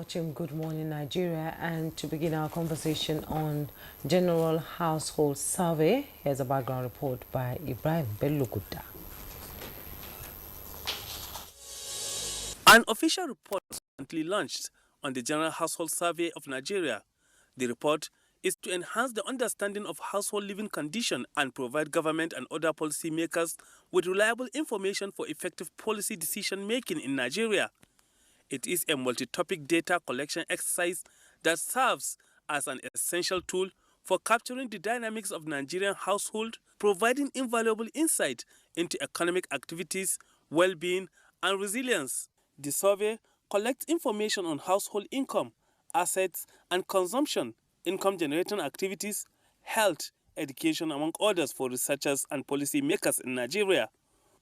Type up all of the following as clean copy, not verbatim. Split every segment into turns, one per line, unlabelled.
watching Good Morning Nigeria, and to begin our conversation on General Household Survey, here's a background report by Ibrahim Bello-Gudda.
An official report was recently launched on the General Household Survey of Nigeria. The report is to enhance the understanding of household living condition and provide government and other policymakers with reliable information for effective policy decision-making in Nigeria. It is a multi-topic data collection exercise that serves as an essential tool for capturing the dynamics of Nigerian household, providing invaluable insight into economic activities, well-being, and resilience. The survey collects information on household income, assets, and consumption, income-generating activities, health, education, among others, for researchers and policymakers in Nigeria.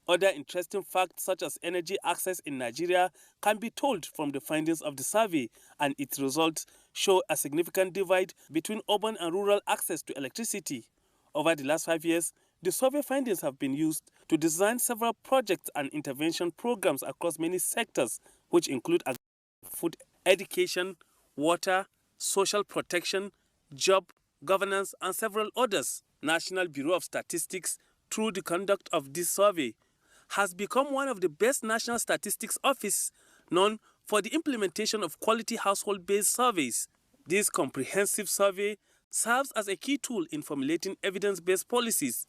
Other interesting facts such as energy access in Nigeria can be told from the findings of the survey, and its results show a significant divide between urban and rural access to electricity. Over the last 5 years, the survey findings have been used to design several projects and intervention programs across many sectors, which include food, education, water, social protection, job, governance, and several others. National Bureau of Statistics, through the conduct of this survey, has become one of the best national statistics offices known for the implementation of quality household-based surveys. This comprehensive survey serves as a key tool in formulating evidence-based policies.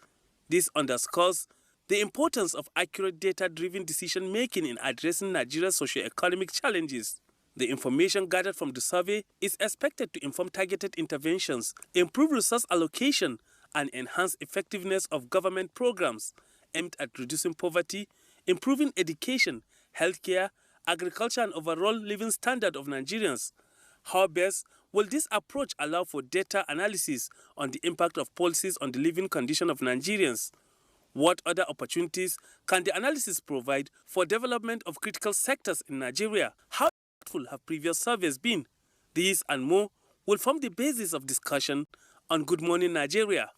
This underscores the importance of accurate data-driven decision-making in addressing Nigeria's socio-economic challenges. The information gathered from the survey is expected to inform targeted interventions, improve resource allocation, and enhance effectiveness of government programs aimed at reducing poverty, improving education, healthcare, agriculture, and overall living standard of Nigerians. How best will this approach allow for data analysis on the impact of policies on the living condition of Nigerians? What other opportunities can the analysis provide for development of critical sectors in Nigeria? How impactful have previous surveys been? These and more will form the basis of discussion on Good Morning Nigeria.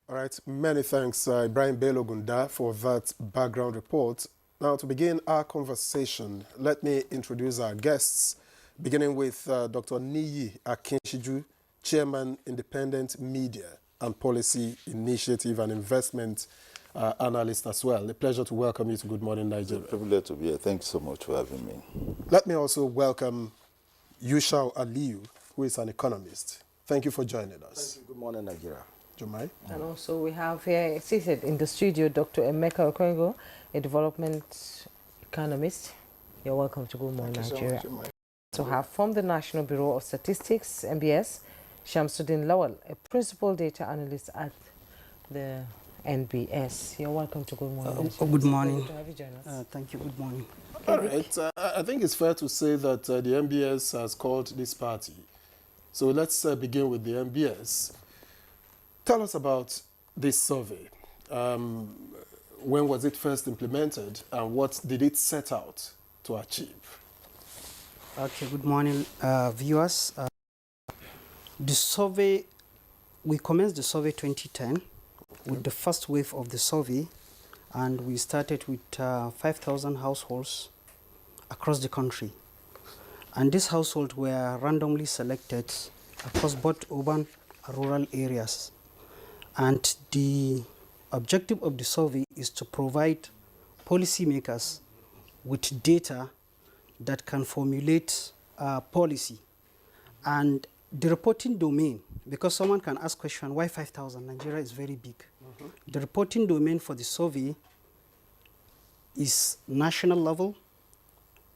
All right, many thanks, Ibrahim Bello-Gudda, for that background report. Now, to begin our conversation, let me introduce our guests, beginning with Dr. Niyi Akinshiju, Chairman, Independent Media and Policy Initiative and Investment Analyst as well. A pleasure to welcome you to Good Morning Nigeria.
It's a privilege to be here. Thanks so much for having me.
Let me also welcome Yushau Aliyu, who is an economist. Thank you for joining us.
Thank you. Good morning, Nigeria.
Jumai.
And also we have here seated in the studio Dr. Emeka Okwengo, a development economist. You're welcome to Good Morning Nigeria. So have from the National Bureau of Statistics, NBS, Shamsuddin Lawal, a principal data analyst at the NBS. You're welcome to Good Morning.
Good morning.
Good to have you join us.
Thank you. Good morning.
All right. I think it's fair to say that the NBS has called this party. So let's begin with the NBS. Tell us about this survey. When was it first implemented and what did it set out to achieve?
Okay, good morning, viewers. The survey, we commenced the survey 2010 with the first wave of the survey, and we started with 5,000 households across the country. And these households were randomly selected across both urban and rural areas. And the objective of the survey is to provide policymakers with data that can formulate policy. And the reporting domain, because someone can ask question, why 5,000? Nigeria is very big. The reporting domain for the survey is national level,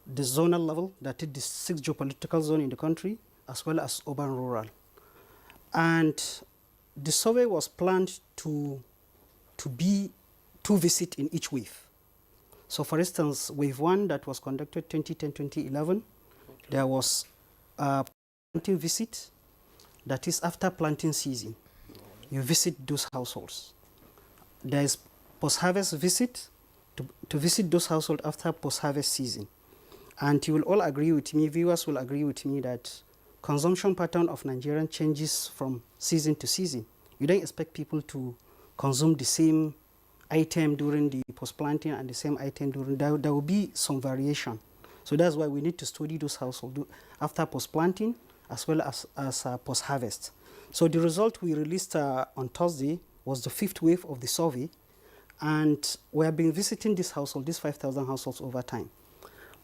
the zonal level, that is the 6 geopolitical zones in the country, as well as urban rural. And the survey was planned to be 2 visits in each wave. So for instance, wave 1 that was conducted 2010-2011, there was a planting visit, that is after planting season. You visit those households. There is post-harvest visit, to visit those households after post-harvest season. And you will all agree with me, viewers will agree with me, that consumption pattern of Nigerian changes from season to season. You don't expect people to consume the same item during the post-planting and the same item during, there will be some variation. So that's why we need to study those households after post-planting as well as post-harvest. So the result we released on Thursday was the 5th wave of the survey, and we have been visiting this household, these 5,000 households over time.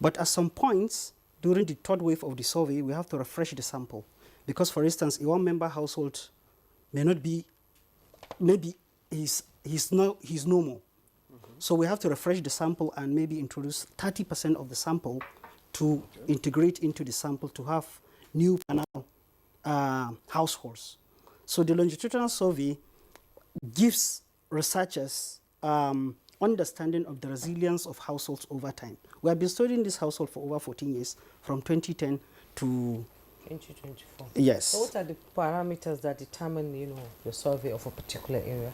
But at some points during the 3rd wave of the survey, we have to refresh the sample. Because, for instance, a one-member household may not be, maybe he's normal. So we have to refresh the sample and maybe introduce 30% of the sample to integrate into the sample to have new panel households. So the longitudinal survey gives researchers understanding of the resilience of households over time. We have been studying this household for over 14 years, from 2010 to
2024.
Yes.
So what are the parameters that determine, the survey of a particular area?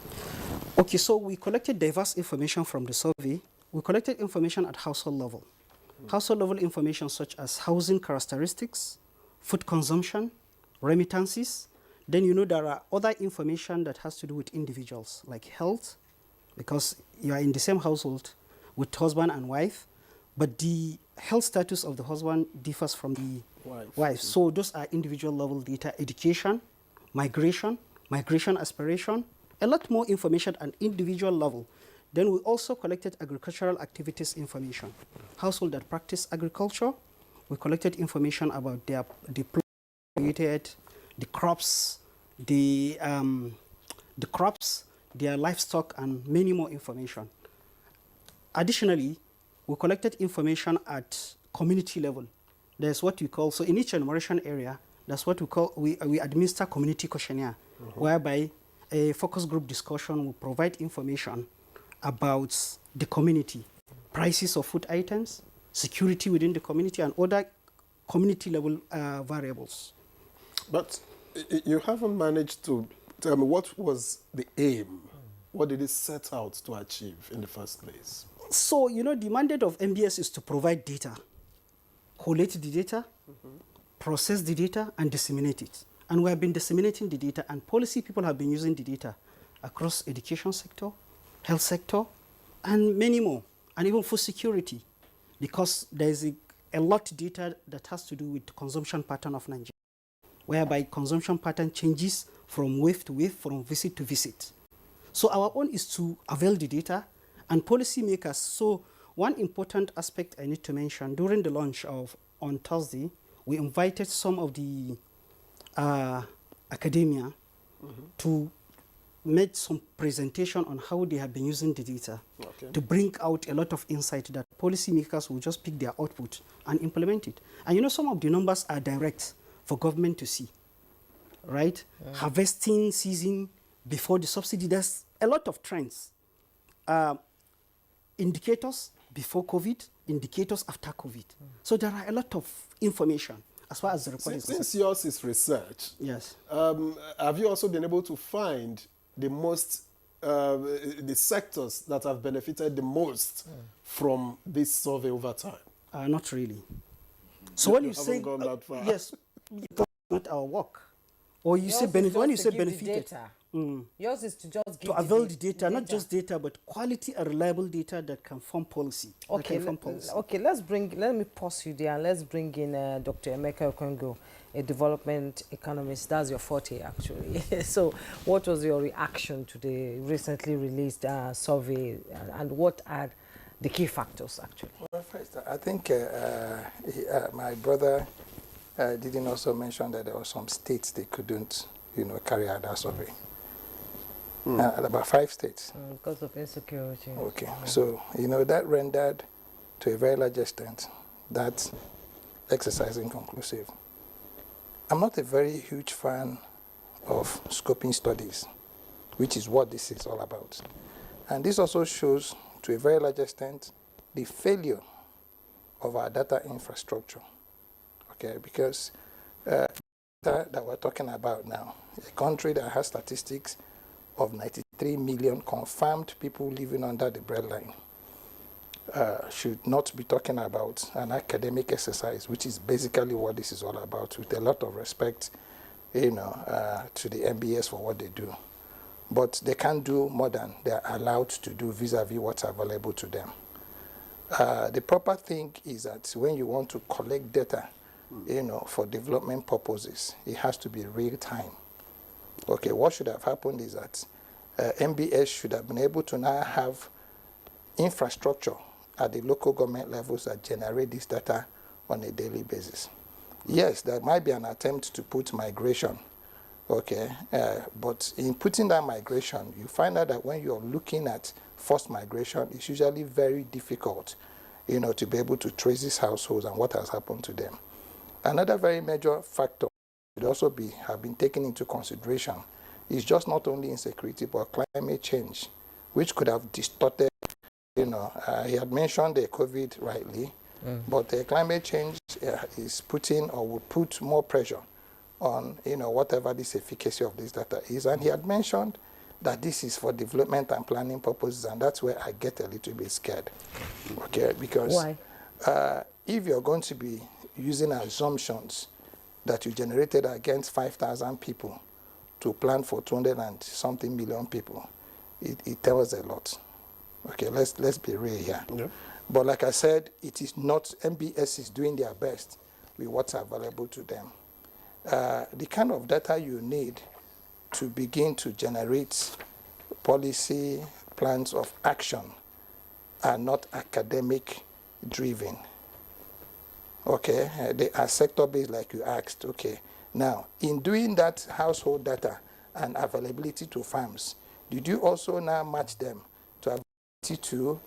Okay, so we collected diverse information from the survey. We collected information at household level. Household level information such as housing characteristics, food consumption, remittances. Then there are other information that has to do with individuals, like health, because you are in the same household with husband and wife, but the health status of the husband differs from the wife. So those are individual level data. Education, migration aspiration, a lot more information at individual level. Then we also collected agricultural activities information. Household that practice agriculture, we collected information about the crops, their livestock, and many more information. Additionally, we collected information at community level. There's what we call, so in each enumeration area, that's what we call, we administer community questionnaire, whereby a focus group discussion will provide information about the community, prices of food items, security within the community, and other community level variables. But
you haven't managed to tell me what was the aim? What did it set out to achieve in the first place?
So, the mandate of NBS is to provide data, collate the data, process the data, and disseminate it. And we have been disseminating the data, and policy people have been using the data across education sector, health sector, and many more, and even food security, because there is a lot of data that has to do with the consumption pattern of Nigeria, whereby consumption pattern changes from wave to wave, from visit to visit. So our own is to avail the data and policy makers. So one important aspect I need to mention, during the launch on Thursday, we invited some of the academia to make some presentation on how they have been using the data to bring out a lot of insight that policymakers will just pick their output and implement it. And some of the numbers are direct for government to see, right? Harvesting season before the subsidy, there's a lot of trends. Indicators before COVID, indicators after COVID. So there are a lot of information as far as the report is concerned.
Since yours is research,
yes,
have you also been able to find the most, the sectors that have benefited the most from this survey over time?
Not really. So when you say,
gone that far.
Yes, it's not our work. Or you say benefit, when you say benefited.
Yours is to just give
to avail the data, not just data, but quality and reliable data that can form policy.
Okay, let me pause you there and let's bring in Dr. Emeka Okwengo, a development economist. That's your forte, actually. So what was your reaction to the recently released survey, and what are the key factors, actually?
Well, first, I think my brother didn't also mention that there were some states they couldn't, carry out that survey. About 5 states.
Because of insecurity.
Okay, so, that rendered, to a very large extent, that exercise inconclusive. I'm not a very huge fan of scoping studies, which is what this is all about. And this also shows, to a very large extent, the failure of our data infrastructure. Okay, because that we're talking about now, a country that has statistics of 93 million confirmed people living under the breadline should not be talking about an academic exercise, which is basically what this is all about, with a lot of respect, to the NBS for what they do. But they can't do more than they're allowed to do vis-a-vis what's available to them. The proper thing is that when you want to collect data, for development purposes, it has to be real time. Okay, what should have happened is that NBS should have been able to now have infrastructure at the local government levels that generate this data on a daily basis. Yes, there might be an attempt to put migration, okay, but in putting that migration, you find out that when you're looking at forced migration, it's usually very difficult, to be able to trace these households and what has happened to them. Another very major factor should also have been taken into consideration is just not only insecurity but climate change, which could have distorted. He had mentioned the COVID rightly, but the climate change is putting or will put more pressure on whatever this efficacy of this data is. And he had mentioned that this is for development and planning purposes, and that's where I get a little bit scared. Okay, because
why?
If you're going to be using assumptions that you generated against 5,000 people to plan for 200 and something million people, it tells a lot. Okay, let's be real here. Yeah. But like I said, it is not, NBS is doing their best with what's available to them. The kind of data you need to begin to generate policy plans of action are not academic driven. Okay, they are sector-based like you asked. Okay, now in doing that household data and availability to farms, did you also now match them to availability to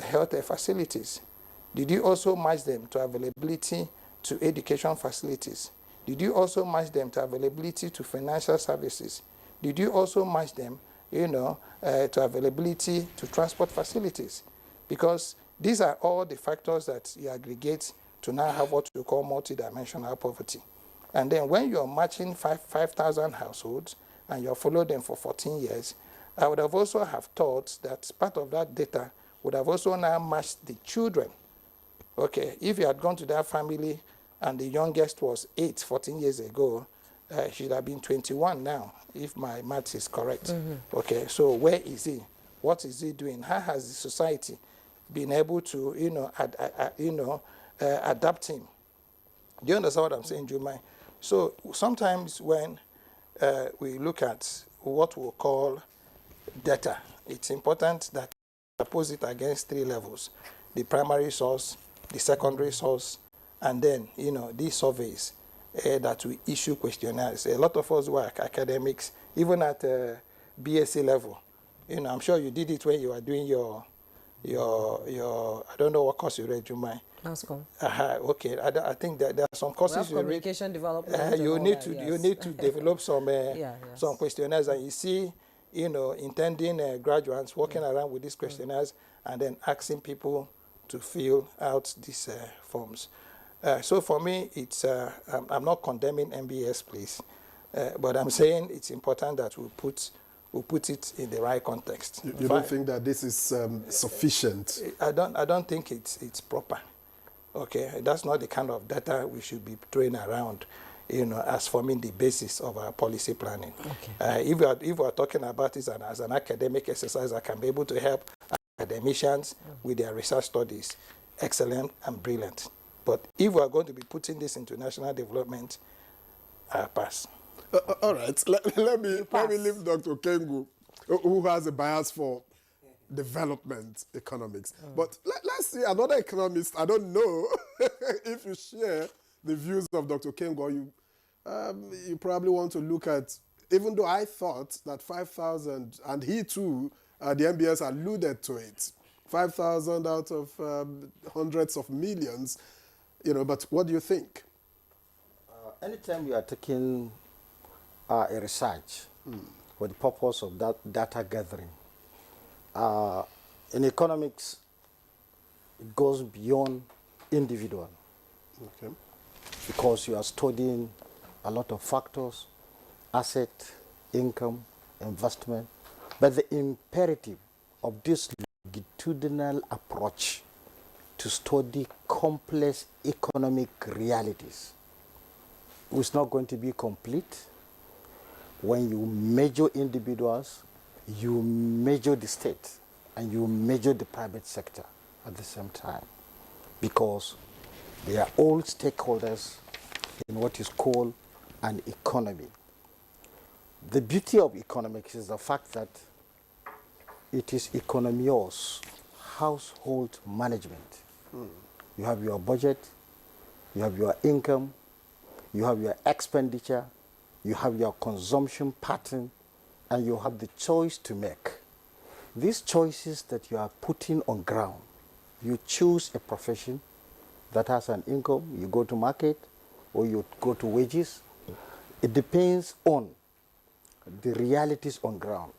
health facilities? Did you also match them to availability to education facilities? Did you also match them to availability to financial services? Did you also match them to availability to transport facilities? Because these are all the factors that you aggregate to now have what you call multidimensional poverty. And then when you're matching 5,000 households and you're following them for 14 years, I would have also have thought that part of that data would have also now matched the children. Okay, if you had gone to that family and the youngest was 14 years ago, she should have been 21 now, if my math is correct. Okay, so where is he? What is he doing? How has the society been able to, adapt him? Do you understand what I'm saying, Jumai? So sometimes when we look at what we'll call data, it's important that we pose it against 3 levels: the primary source, the secondary source, and then, these surveys that we issue questionnaires. A lot of us who are academics, even at BSc level, I'm sure you did it when you were doing your I don't know what course you read, Jumai.
That's cool.
Okay, I think that there are some courses you read.
Communication development.
You need to develop some some questionnaires, and you see, intending graduates walking around with these questionnaires and then asking people to fill out these forms. So for me, it's I'm not condemning NBS, please, but I'm saying it's important that we put it in the right context.
You don't think that this is sufficient?
I don't think it's proper. Okay, that's not the kind of data we should be throwing around, as forming the basis of our policy planning. Okay. If we are talking about this as an academic exercise that can be able to help academicians with their research studies, excellent and brilliant. But if we are going to be putting this into national development, I'll pass.
All right, let me leave Dr. Kengu, who has a bias for development economics. But let's see another economist. I don't know if you share the views of Dr. Kengu. You probably want to look at, even though I thought that 5,000, and he too, the NBS alluded to it, 5,000 out of hundreds of millions, but what do you think?
Anytime you are taking a research for the purpose of that data gathering, in economics, it goes beyond individual. Okay. Because you are studying a lot of factors, asset, income, investment. But the imperative of this longitudinal approach to study complex economic realities is not going to be complete when you measure individuals, you measure the state, and you measure the private sector. at the same time, because they are all stakeholders in what is called an economy. The beauty of economics is the fact that it is economios, household management. You have your budget, you have your income, you have your expenditure, you have your consumption pattern, and you have the choice to make. These choices that you are putting on ground, you choose a profession that has an income, you go to market, or you go to wages. It depends on the realities on ground.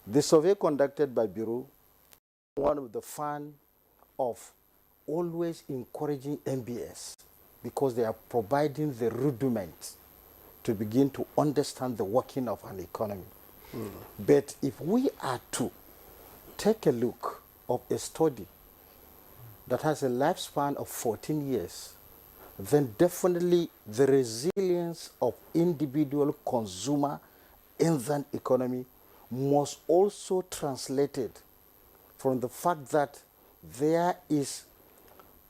The survey conducted by Bureau, one of the fun of always encouraging NBS, because they are providing the rudiment to begin to understand the working of an economy. But if we are to take a look of a study that has a lifespan of 14 years, then definitely the resilience of individual consumer in that economy must also translated from the fact that there is,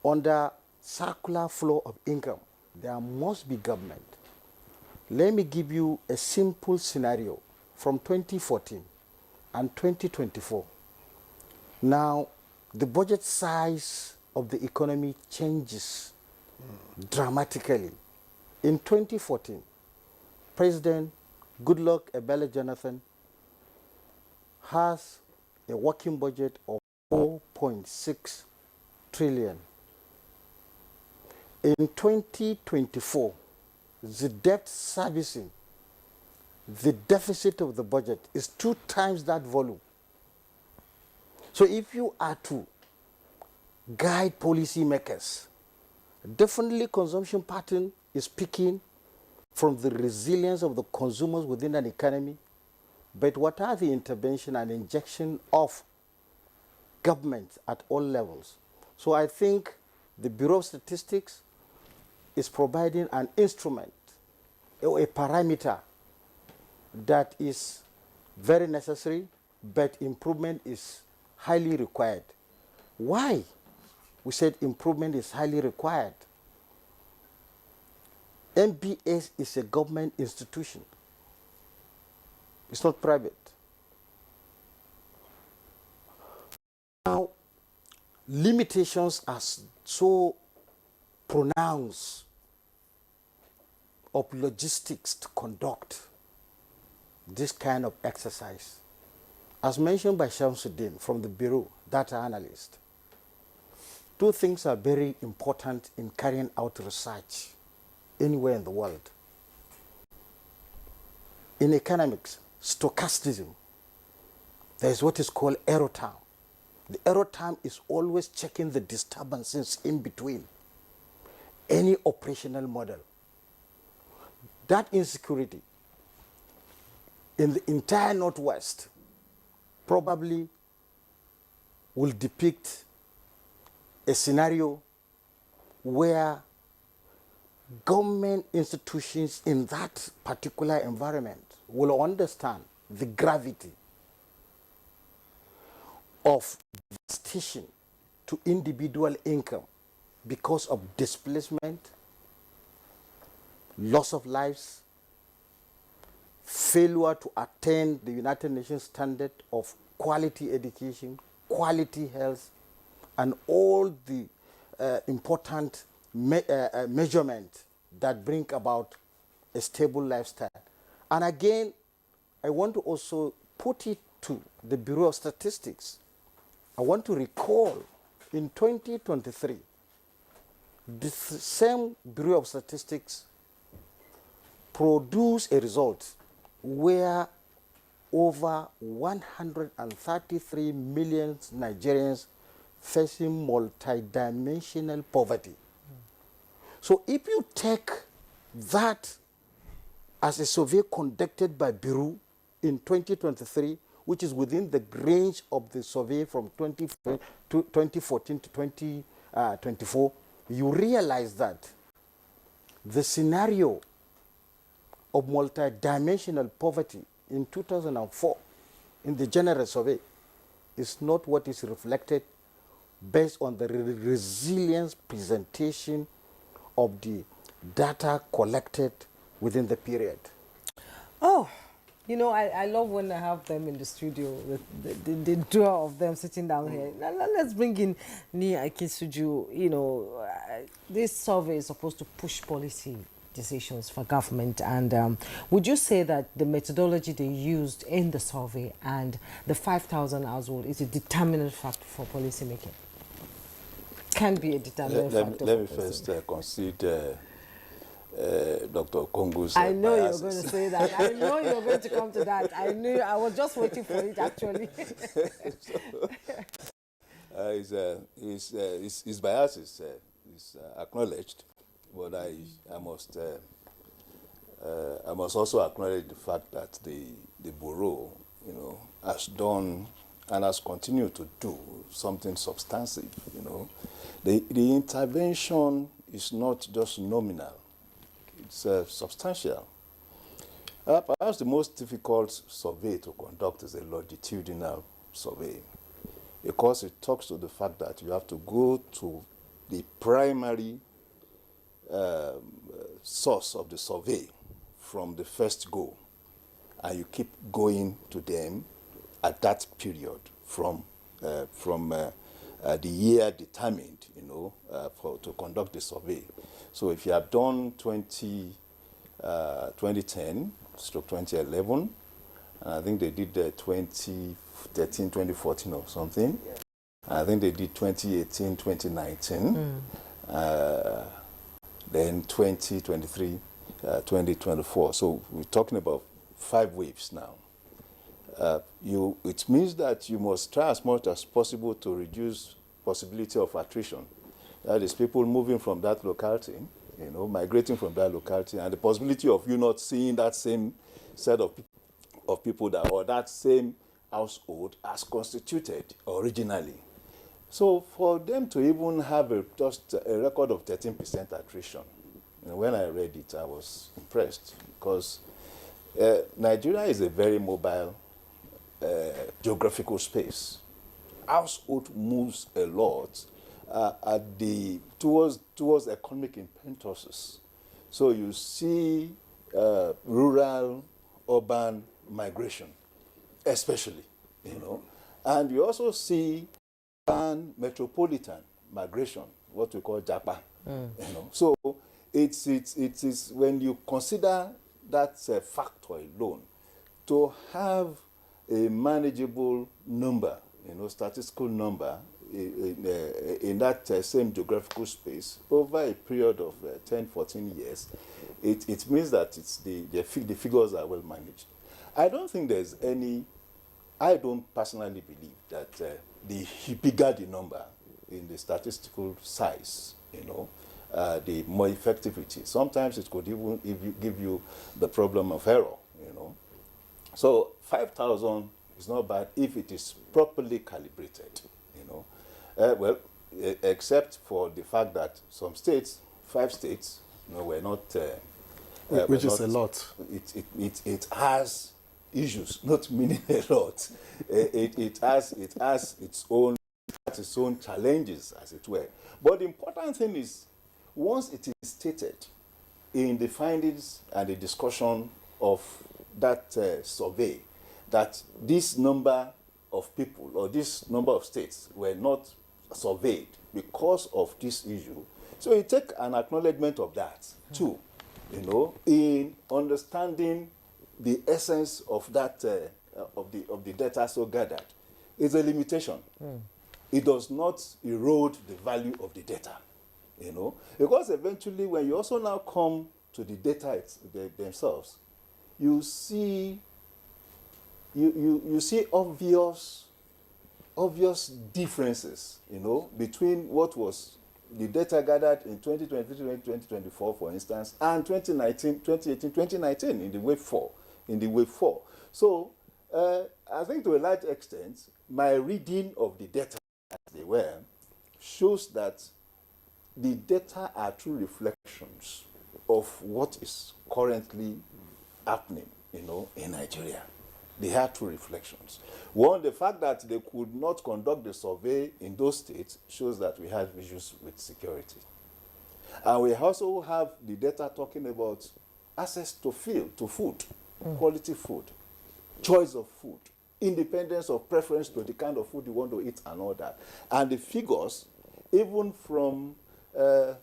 under circular flow of income, there must be government. Let me give you a simple scenario from 2014 and 2024. Now, the budget size of the economy changes dramatically. In 2014, President Goodluck Ebele Jonathan has a working budget of 4.6 trillion. In 2024, the debt servicing, the deficit of the budget is 2 times that volume. So if you are to guide policymakers, definitely consumption pattern is peaking from the resilience of the consumers within an economy. But what are the intervention and injection of government at all levels? So I think the Bureau of Statistics is providing an instrument or a parameter that is very necessary, but improvement is highly required. Why? We said improvement is highly required. NBS is a government institution. It's not private. Now, limitations are so pronounced of logistics to conduct this kind of exercise. As mentioned by Shamsuddin from the Bureau, data analyst, 2 things are very important in carrying out research anywhere in the world. In economics, stochastism, there is what is called error term. The error term is always checking the disturbances in between any operational model. That insecurity in the entire Northwest probably will depict a scenario where government institutions in that particular environment will understand the gravity of devastation to individual income because of displacement, loss of lives, failure to attain the United Nations standard of quality education, quality health, and all the important measurements that bring about a stable lifestyle. And again, I want to also put it to the Bureau of Statistics. I want to recall in 2023, the same Bureau of Statistics produced a result where over 133 million Nigerians facing multidimensional poverty. So if you take that as a survey conducted by Bureau in 2023, which is within the range of the survey from 2014 to 2024, you realize that the scenario of multidimensional poverty in 2004 in the general survey is not what is reflected based on the resilience presentation of the data collected within the period.
Oh, you know, I love when I have them in the studio, the duo of them sitting down here. Let's bring in Nia Akisuju. You know, this survey is supposed to push policy decisions for government. And would you say that the methodology they used in the survey and the 5,000 household is a determinant factor for policy making? Can be a determinant factor.
Let me first concede Dr. Kongo's
I know
biases.
you're going to say that. I know you're going to come to that. I knew. I was just waiting for it, actually.
His bias is acknowledged, but I must also acknowledge the fact that the bureau, you know, has done and has continued to do something substantive. You know, the intervention is not just nominal; it's substantial. Perhaps the most difficult survey to conduct is a longitudinal survey, because it talks to the fact that you have to go to the primary source of the survey from the first go, and you keep going to them at that period from the year determined, you know, to conduct the survey. So if you have done 2010 stroke 2011, and I think they did 2013, 2014 or something. I think they did 2018, 2019, then 2023, 2024. So we're talking about 5 waves now. It means that you must try as much as possible to reduce possibility of attrition. That is, people moving from that locality, you know, migrating from that locality, and the possibility of you not seeing that same set of people that, or that same household as constituted originally. So for them to even have just a record of 13% attrition, you know, when I read it, I was impressed, because Nigeria is a very mobile geographical space. Household moves a lot towards economic impetuses. So you see rural, urban migration, especially, you know, and you also see urban metropolitan migration, what we call JAPA, you know. So it is when you consider that factor alone, to have a manageable number, you know, statistical number in that same geographical space over a period of 10, 14 years, it means that the figures are well managed. I don't personally believe that the bigger the number in the statistical size, you know, the more effective it is. Sometimes it could even give you the problem of error, you know. So 5,000 is not bad if it is properly calibrated, you know. Except for the fact that some states, 5 states, you know, were not.
Which is a lot.
It has issues, not meaning a lot. It has its own challenges, as it were. But the important thing is, once it is stated in the findings and the discussion of that survey, that this number of people or this number of states were not surveyed because of this issue, so you take an acknowledgement of that too, you know, in understanding the essence of that of the data so gathered. Is a limitation. It does not erode the value of the data, you know, because eventually when you also now come to the data themselves, you see obvious differences, you know, between what was the data gathered in 2023, 2024, for instance, and 2019, 2018, 2019 in the wave 4. So I think to a large extent, my reading of the data as they were shows that the data are true reflections of what is currently happening, you know, in Nigeria. they had two reflections. One, the fact that they could not conduct the survey in those states shows that we had issues with security. And we also have the data talking about access to food, quality food, choice of food, independence of preference to the kind of food you want to eat and all that. And the figures, even from the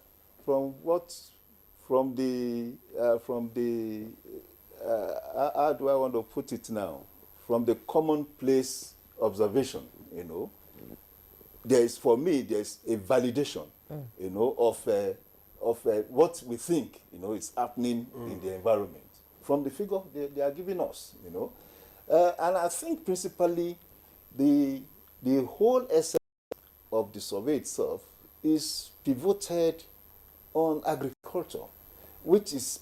how do I want to put it now? From the commonplace observation, you know, for me, there's a validation, you know, of what we think, you know, is happening in the environment. From the figure they are giving us, you know. And I think principally the whole essence of the survey itself is pivoted on agriculture, which is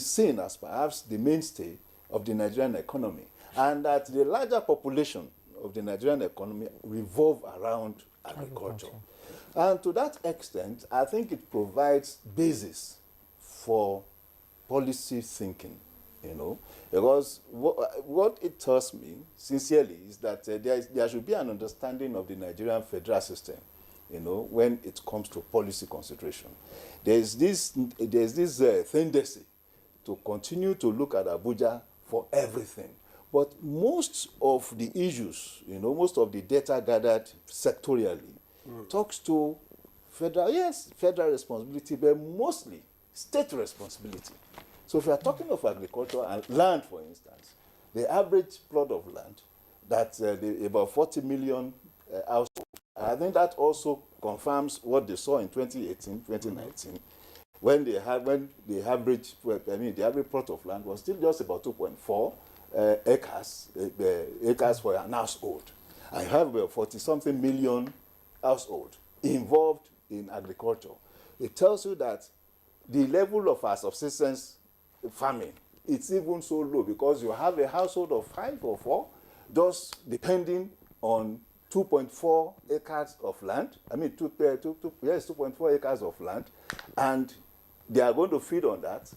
seen as perhaps the mainstay of the Nigerian economy, and that the larger population of the Nigerian economy revolve around agriculture. And to that extent, I think it provides basis for policy thinking, you know, because what it tells me, sincerely, is that there should be an understanding of the Nigerian federal system, you know, when it comes to policy consideration. There's this tendency to continue to look at Abuja for everything. But most of the issues, you know, most of the data gathered sectorially talks to federal responsibility, but mostly state responsibility. So if we are talking of agriculture and land, for instance, the average plot of land, that's about 40 million households. I think that also confirms what they saw in 2018, 2019, when the average plot of land was still just about 2.4 acres for an household. I have about 40-something million households involved in agriculture. It tells you that the level of our subsistence farming, it's even so low, because you have a household of 5 or 4, just depending on 2.4 acres of land. I mean, 2.4 acres of land, and they are going to feed on that,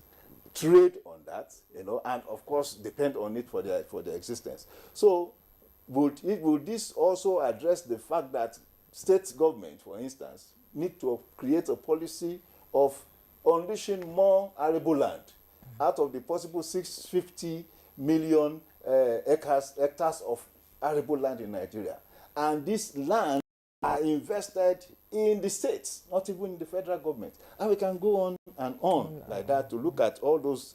trade on that, you know, and of course depend on it for their existence. So, would this also address the fact that state government, for instance, need to create a policy of unleashing more arable land out of the possible 650 million hectares of arable land in Nigeria? And this land are invested in the states, not even in the federal government. And we can go on and on like that to look at all those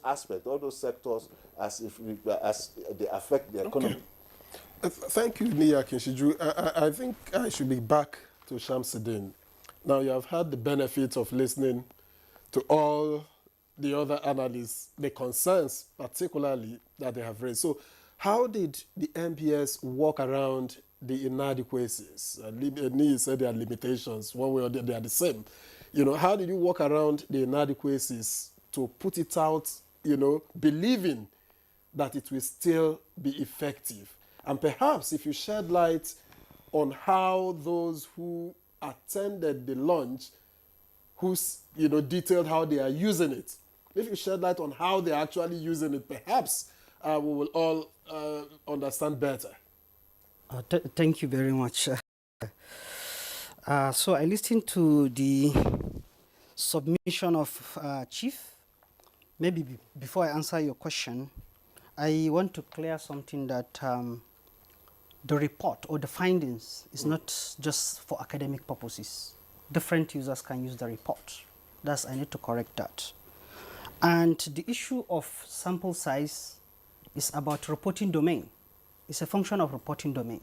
aspects, all those sectors as they affect the economy.
Thank you, Nia Kinshiju. I think I should be back to Shamsuddin. Now, you have had the benefit of listening to all the other analysts, the concerns particularly that they have raised. So how did the NBS work around the inadequacies? Nia said there are limitations. One way or the other, they are the same. You know, how did you work around the inadequacies to put it out, you know, believing that it will still be effective? And perhaps if you shed light on how those who attended the launch, who's, you know, detailed how they are using it, if you shed light on how they're actually using it, perhaps we will all understand better.
Thank you very much. So I listened to the submission of Chief. Maybe before I answer your question, I want to clear something that the report or the findings is not just for academic purposes. Different users can use the report. I need to correct that. And the issue of sample size is about reporting domain. It's a function of reporting domain.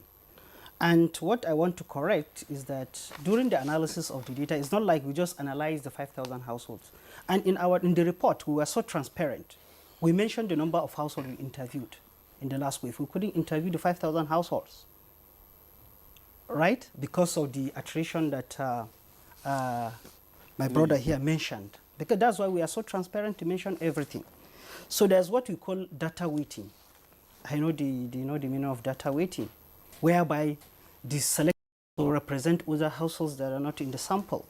And what I want to correct is that during the analysis of the data, it's not like we just analyzed the 5,000 households. And in the report, we were so transparent. We mentioned the number of households we interviewed in the last wave. We couldn't interview the 5,000 households, right? Because of the attrition that my brother here mentioned. Because that's why we are so transparent to mention everything. So there's what we call data weighting. I know the meaning of data weighting, whereby the selection will represent other households that are not in the sample.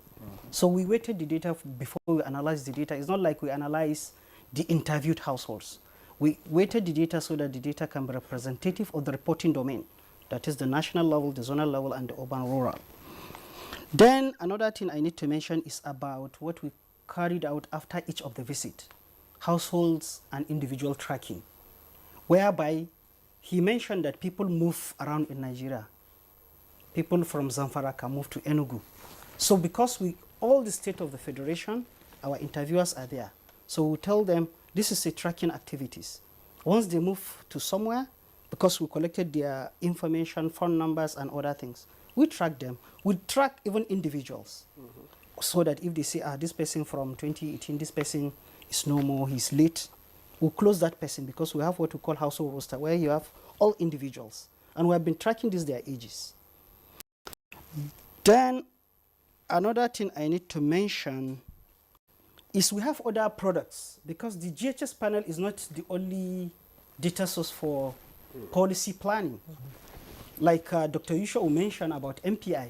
So we weighted the data before we analyze the data. It's not like we analyze the interviewed households. We weighted the data so that the data can be representative of the reporting domain. That is the national level, the zonal level, and the urban rural. Then another thing I need to mention is about what we carried out after each of the visit, households and individual tracking, whereby he mentioned that people move around in Nigeria. People from Zamfara can move to Enugu. So because all the state of the federation, our interviewers are there. So we tell them this is a tracking activities. Once they move to somewhere, because we collected their information, phone numbers and other things, we track them. We track even individuals. So that if they say, this person from 2018, this person is no more, he's late, we'll close that person because we have what we call household roster, where you have all individuals. And we have been tracking their ages. Then another thing I need to mention is we have other products, because the GHS panel is not the only data source for policy planning. Like Dr. Yusho mentioned about MPI,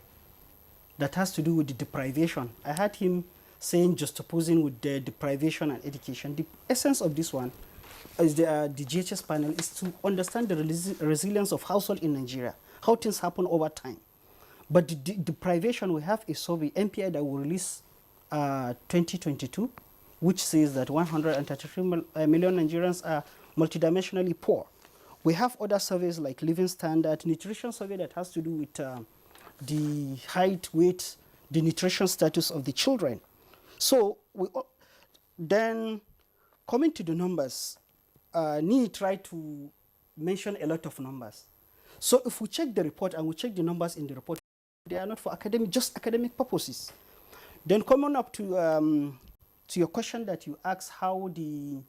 that has to do with the deprivation. I heard him saying just opposing with the deprivation and education. The essence of this one is the GHS panel is to understand the resilience of household in Nigeria, how things happen over time. But the deprivation, we have a survey, MPI, that will release 2022, which says that 133 million Nigerians are multidimensionally poor. We have other surveys like living standard, nutrition survey that has to do with the height, weight, the nutrition status of the children. So then coming to the numbers, Ni tried to mention a lot of numbers. So if we check the report and we check the numbers in the report, they are not for just academic purposes. Then coming up to your question that you asked, how the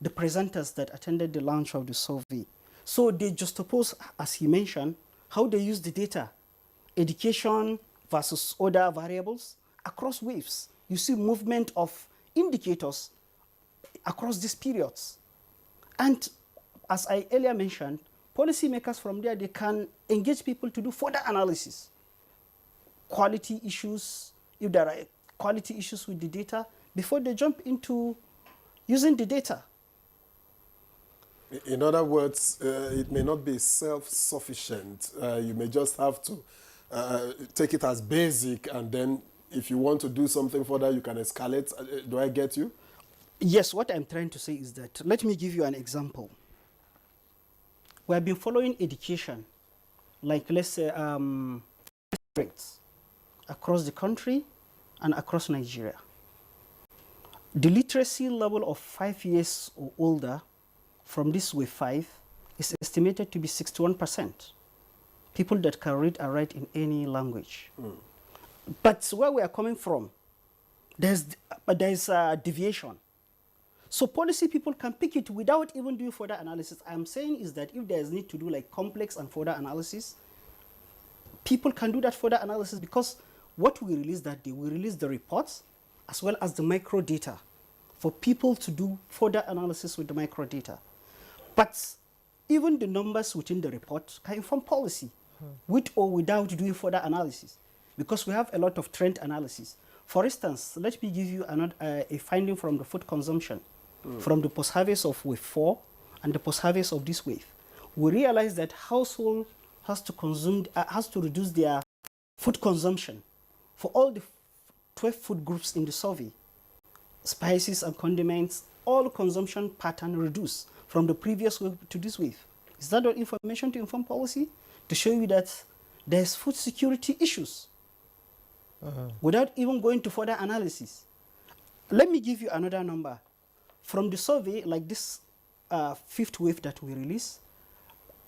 presenters that attended the launch of the survey, so they just oppose, as he mentioned, how they use the data, education versus other variables across waves. You see movement of indicators across these periods. And as I earlier mentioned, policymakers from there, they can engage people to do further analysis. Quality issues, if there are quality issues with the data, before they jump into using the data.
In other words, it may not be self-sufficient. You may just have to take it as basic, and then if you want to do something further, you can escalate. Do I get you?
Yes, what I'm trying to say is that, let me give you an example. We have been following education, like let's say rates across the country and across Nigeria. The literacy level of 5 years or older from this wave 5 is estimated to be 61%. People that can read and write in any language. But where we are coming from, there's a deviation. So policy people can pick it without even doing further analysis. I'm saying is that if there's need to do like complex and further analysis, people can do that further analysis, because what we release that day, we release the reports as well as the micro data for people to do further analysis with the micro data. But even the numbers within the report can inform policy, with or without doing further analysis, because we have a lot of trend analysis. For instance, let me give you a finding from the food consumption, from the post-harvest of wave 4 and the post-harvest of this wave. We realize that household has to reduce their food consumption for all the 12 food groups in the survey. Spices and condiments, all consumption pattern reduced from the previous wave to this wave. Is that all information to inform policy? To show you that there's food security issues without even going to further analysis. Let me give you another number. From the survey, like this 5th wave that we release,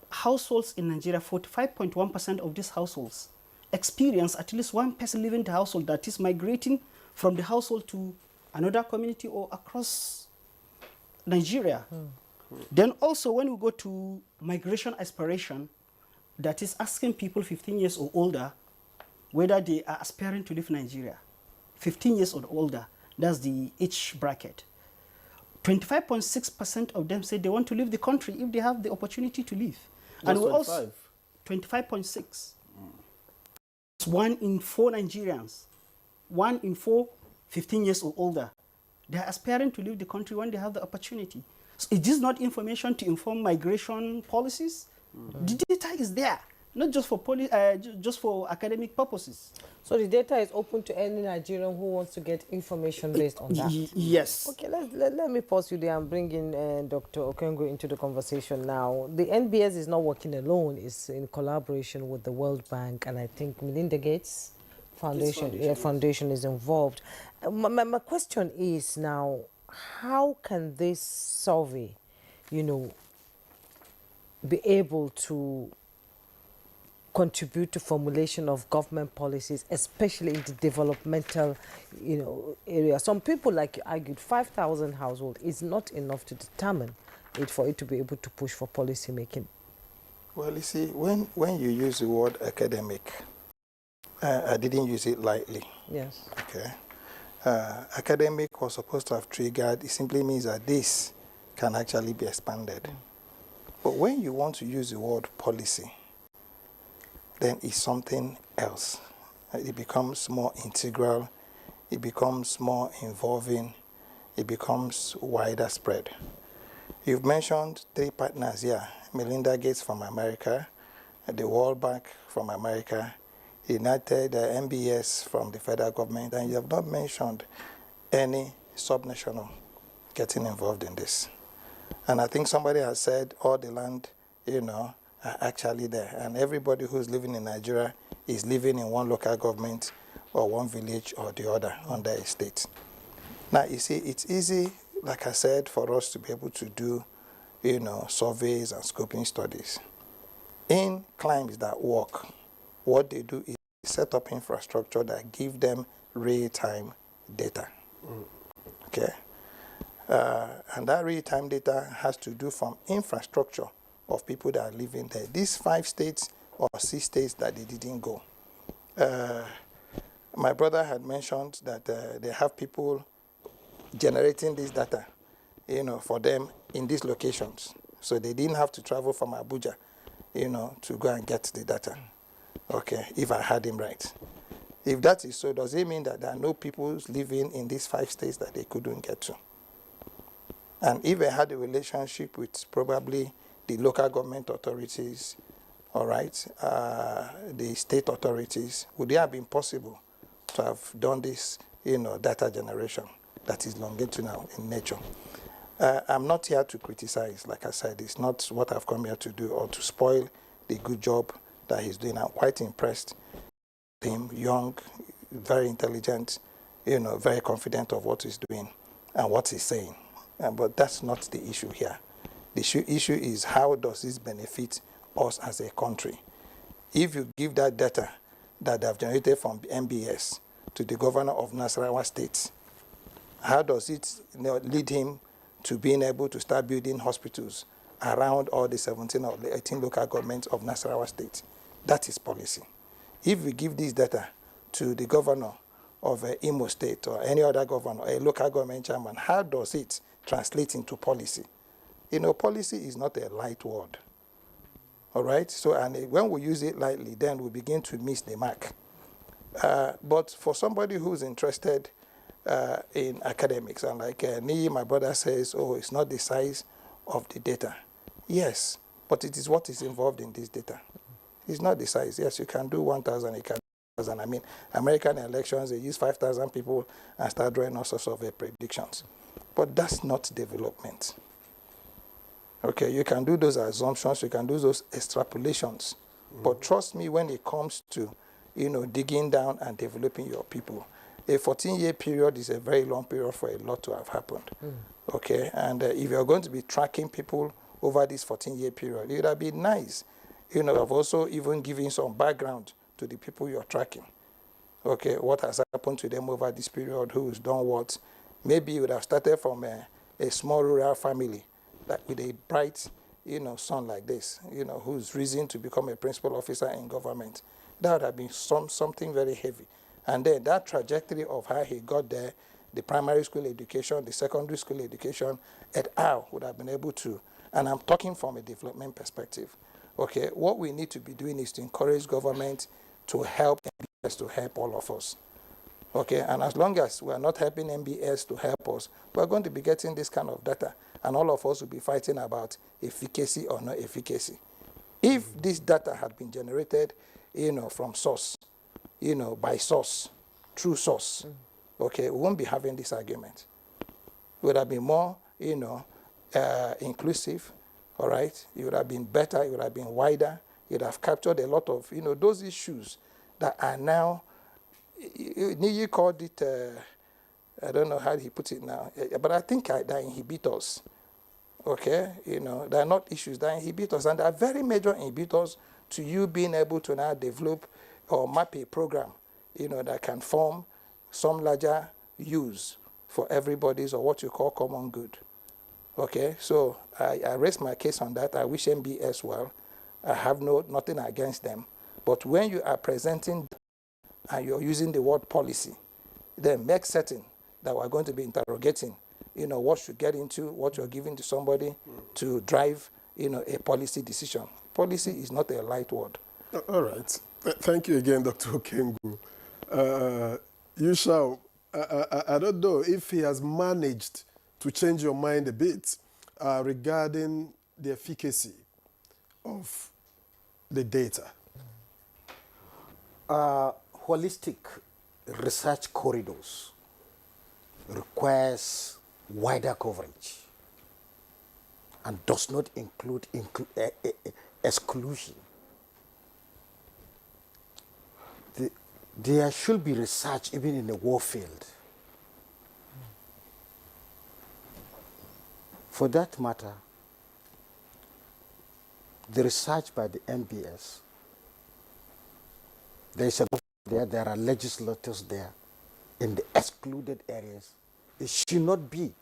households in Nigeria, 45.1% of these households experience at least one person leaving the household, that is migrating from the household to another community or across Nigeria. Then also when we go to migration aspiration, that is asking people 15 years or older whether they are aspiring to leave Nigeria. 15 years or older, that's the age bracket. 25.6% of them say they want to leave the country if they have the opportunity to leave.
That's
and we also 25.6. It's 1 in 4 Nigerians, 1 in 4 15 years or older. They are aspiring to leave the country when they have the opportunity. So is this not information to inform migration policies? The data is there, not just for just for academic purposes.
So the data is open to any Nigerian who wants to get information based on that?
Yes.
Okay, let me pause you there and bring in Dr. Okengo into the conversation now. The NBS is not working alone. It's in collaboration with the World Bank, and I think Melinda Gates Foundation is involved. My question is now, how can this survey, you know, be able to contribute to formulation of government policies, especially in the developmental, you know, area? Some people, like you argued, 5,000 households is not enough to determine it for it to be able to push for policy making.
Well, you see, when you use the word academic, I didn't use it lightly.
Yes.
Okay. Academic was supposed to have triggered. It simply means that this can actually be expanded. But when you want to use the word policy, then it's something else. It becomes more integral, it becomes more involving, it becomes wider spread. You've mentioned 3 partners here: Melinda Gates from America, the World Bank from America, United NBS from the federal government, and you have not mentioned any subnational getting involved in this. And I think somebody has said all the land, you know, are actually there, and everybody who's living in Nigeria is living in one local government or one village or the other under a state. Now, you see, it's easy, like I said, for us to be able to do, you know, surveys and scoping studies. In climes that work, what they do is set up infrastructure that give them real-time data. Okay? And that real-time data has to do from infrastructure of people that are living there. These 5 states or 6 states that they didn't go. My brother had mentioned that they have people generating this data, you know, for them in these locations. So they didn't have to travel from Abuja, you know, to go and get the data. Okay, if I had him right. If that is so, does it mean that there are no people living in these 5 states that they couldn't get to? And if they had a relationship with probably the local government authorities, all right, the state authorities, would it have been possible to have done this, you know, data generation that is longitudinal in nature? I'm not here to criticize, like I said. It's not what I've come here to do or to spoil the good job that he's doing. I'm quite impressed with him, young, very intelligent, you know, very confident of what he's doing and what he's saying. But that's not the issue here. The issue is, how does this benefit us as a country? If you give that data that they've generated from NBS to the governor of Nasarawa State, how does it, you know, lead him to being able to start building hospitals around all the 17 or 18 local governments of Nasarawa State? That is policy. If we give this data to the governor of Imo State or any other governor, a local government chairman, how does it translate into policy? You know, policy is not a light word. All right? So, and when we use it lightly, then we begin to miss the mark. But for somebody who's interested in academics, and like me, my brother says, oh, it's not the size of the data. Yes, but it is what is involved in this data. It's not the size. Yes, you can do 1,000, you can do 1,000. I mean, American elections, they use 5,000 people and start drawing all sorts of predictions. But that's not development. Okay, you can do those assumptions, you can do those extrapolations. But trust me, when it comes to, you know, digging down and developing your people, a 14-year period is a very long period for a lot to have happened. Okay, and if you're going to be tracking people over this 14-year period, it would have been nice, you know, of also even giving some background to the people you're tracking. Okay, what has happened to them over this period, who's done what. Maybe you would have started from a small rural family, like with a bright, you know, son like this, you know, who's risen to become a principal officer in government. That would have been something very heavy. And then that trajectory of how he got there, the primary school education, the secondary school education, et al. Would have been able to, and I'm talking from a development perspective. Okay, what we need to be doing is to encourage government to help NBS to help all of us. Okay, and as long as we are not helping NBS to help us, we're going to be getting this kind of data and all of us will be fighting about efficacy or not efficacy. If this data had been generated, from source, by source, true source, okay, we won't be having this argument. It would have been more, inclusive, all right? It would have been better, it would have been wider, it would have captured a lot of, those issues that are now, you called it, I don't know how he put it now, but I think they're inhibitors. Okay, they are not issues, they are inhibitors, and they are very major inhibitors to you being able to now develop or map a program, that can form some larger use for everybody's or what you call common good. Okay, so I raise my case on that. I wish NBS well. I have nothing against them. But when you are presenting and you're using the word policy, then make certain that we're going to be interrogating what you get into, what you're giving to somebody to drive, a policy decision. Policy is not a light word.
All right. Thank you again, Dr. Okengu. Yushao, I don't know if he has managed to change your mind a bit regarding the efficacy of the data.
Holistic research corridors requires wider coverage and does not include exclusion. There should be research even in the war field. For that matter, the research by the NBS, there is a there are legislators there in the excluded areas. It should not be.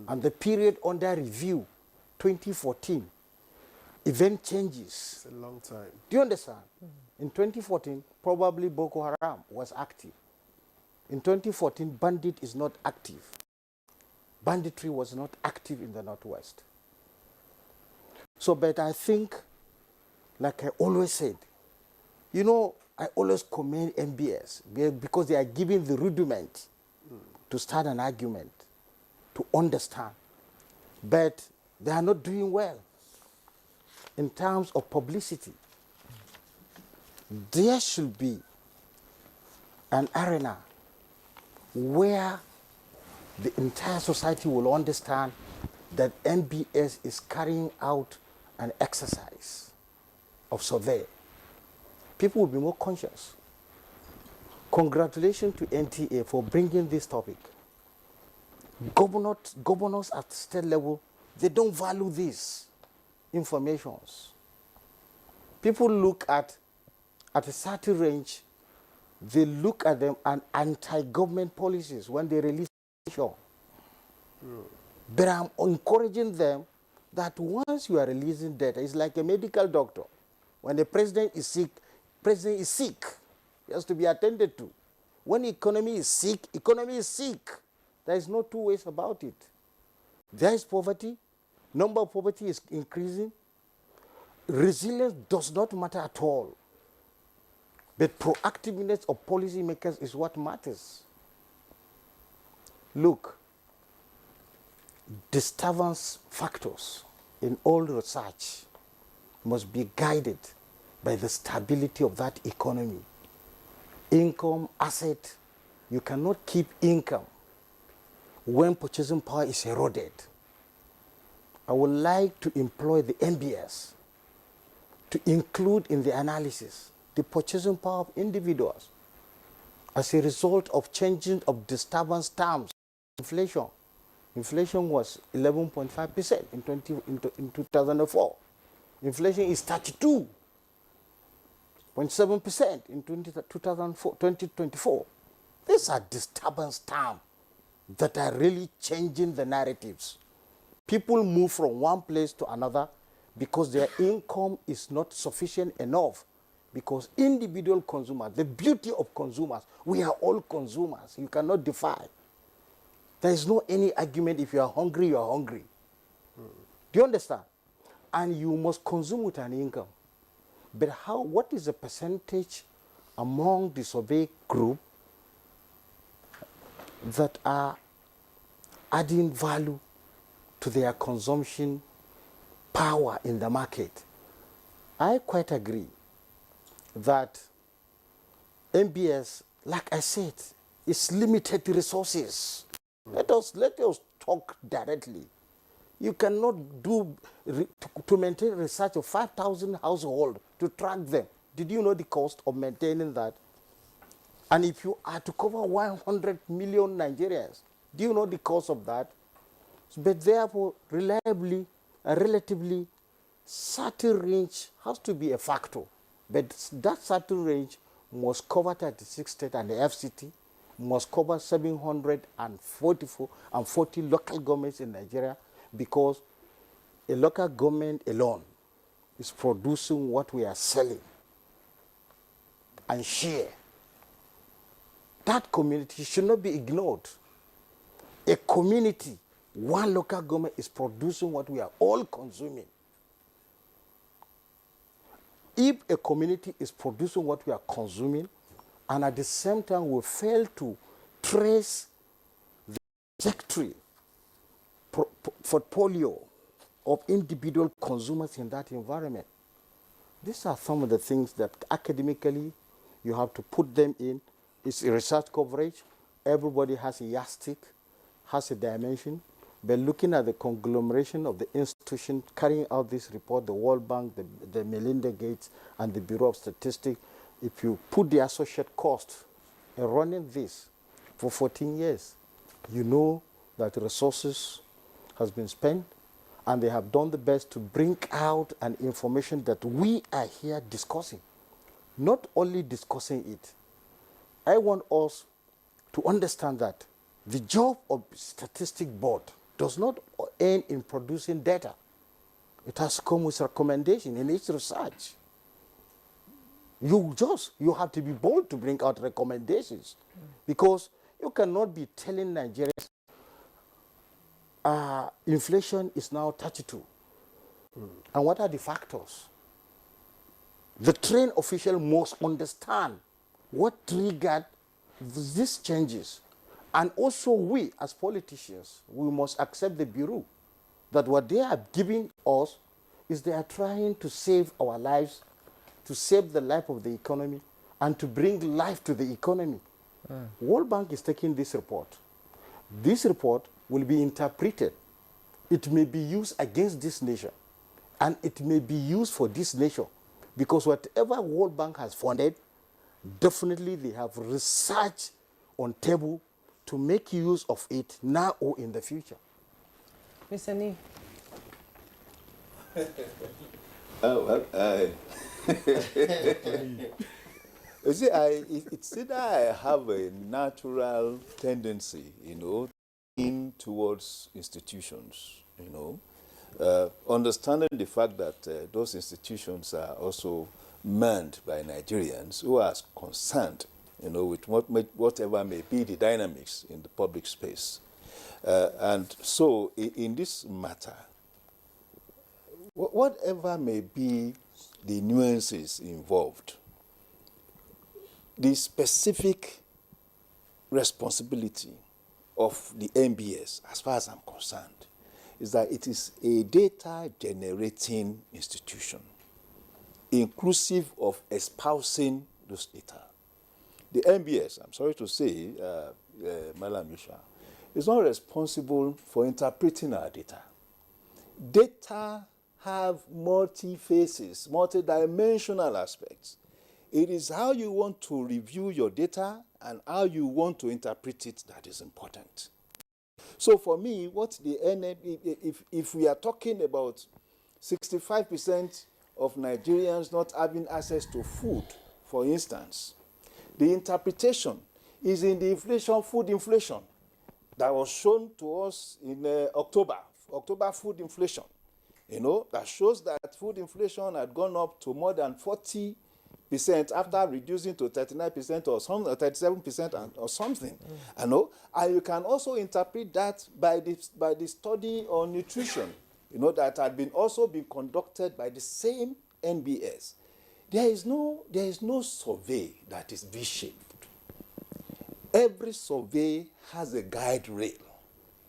And the period under review, 2014, event changes.
It's a long time.
Do you understand? In 2014, probably Boko Haram was active. In 2014, bandit is not active. Banditry was not active in the Northwest. So, but I think, like I always said, I always commend NBS because they are giving the rudiment to start an argument, to understand. But they are not doing well in terms of publicity. There should be an arena where the entire society will understand that NBS is carrying out an exercise of survey. People will be more conscious. Congratulations to NTA for bringing this topic. Governors at state level, they don't value these informations. People look at a certain range, they look at them and anti-government policies when they release information. But I'm encouraging them that once you are releasing data, it's like a medical doctor. When the president is sick, president is sick. He has to be attended to. When the economy is sick, economy is sick. There is no two ways about it. There is poverty. Number of poverty is increasing. Resilience does not matter at all. But proactiveness of policymakers is what matters. Look, disturbance factors in all research must be guided by the stability of that economy. Income, asset, you cannot keep income when purchasing power is eroded. I would like to employ the NBS to include in the analysis the purchasing power of individuals as a result of changing of disturbance terms. Inflation. Inflation was 11.5% in 2004. Inflation is 32.7% in 2024. These are disturbance terms that are really changing the narratives. People move from one place to another because their income is not sufficient enough. Because individual consumers, the beauty of consumers, we are all consumers. You cannot defy. There is no any argument. If you are hungry, you are hungry. Do you understand? And you must consume with an income. But what is the percentage among the survey group that are adding value to their consumption power in the market. I quite agree that NBS, like I said, is limited resources. Let us talk directly. You cannot do to maintain research of 5,000 households to track them. Did you know the cost of maintaining that? And if you are to cover 100 million Nigerians, do you know the cost of that? But therefore, reliably, a relatively certain range has to be a factor. But that certain range must cover 36 states and the FCT, must cover 740 local governments in Nigeria, because a local government alone is producing what we are selling and share. That community should not be ignored. A community, one local government is producing what we are all consuming. If a community is producing what we are consuming, and at the same time we fail to trace the trajectory, portfolio of individual consumers in that environment, these are some of the things that academically you have to put them in. It's a research coverage. Everybody has a yardstick, has a dimension. But looking at the conglomeration of the institution carrying out this report, the World Bank, the Melinda Gates, and the Bureau of Statistics, if you put the associate cost in running this for 14 years, you know that resources has been spent, and they have done the best to bring out an information that we are here discussing. Not only discussing it, I want us to understand that the job of Statistic Board does not end in producing data. It has come with recommendation in each research. You have to be bold to bring out recommendations, because you cannot be telling Nigerians inflation is now 32. And what are the factors? The trained official must understand what triggered these changes. And also we, as politicians, we must accept the Bureau that what they are giving us is they are trying to save our lives, to save the life of the economy, and to bring life to the economy. World Bank is taking this report. This report will be interpreted. It may be used against this nation, and it may be used for this nation, because whatever World Bank has funded, definitely they have research on table to make use of it now or in the future.
Mr. Nee.
You see, it's either I have a natural tendency, in towards institutions, understanding the fact that those institutions are also manned by Nigerians who are concerned, with whatever may be the dynamics in the public space. And so in this matter, whatever may be the nuances involved, the specific responsibility of the NBS, as far as I'm concerned, is that it is a data-generating institution, inclusive of espousing those data. The NBS, I'm sorry to say, Madam Yusha, is not responsible for interpreting our data. Data have multi-faces, multi-dimensional aspects. It is how you want to review your data and how you want to interpret it that is important. So for me, what the if we are talking about 65% of Nigerians not having access to food, for instance, the interpretation is in the food inflation that was shown to us in October food inflation, that shows that food inflation had gone up to more than 40% after reducing to 39% or 37% or something. And you can also interpret that by the study on nutrition, that had also been conducted by the same NBS. There is no survey that is V-shaped. Every survey has a guide rail.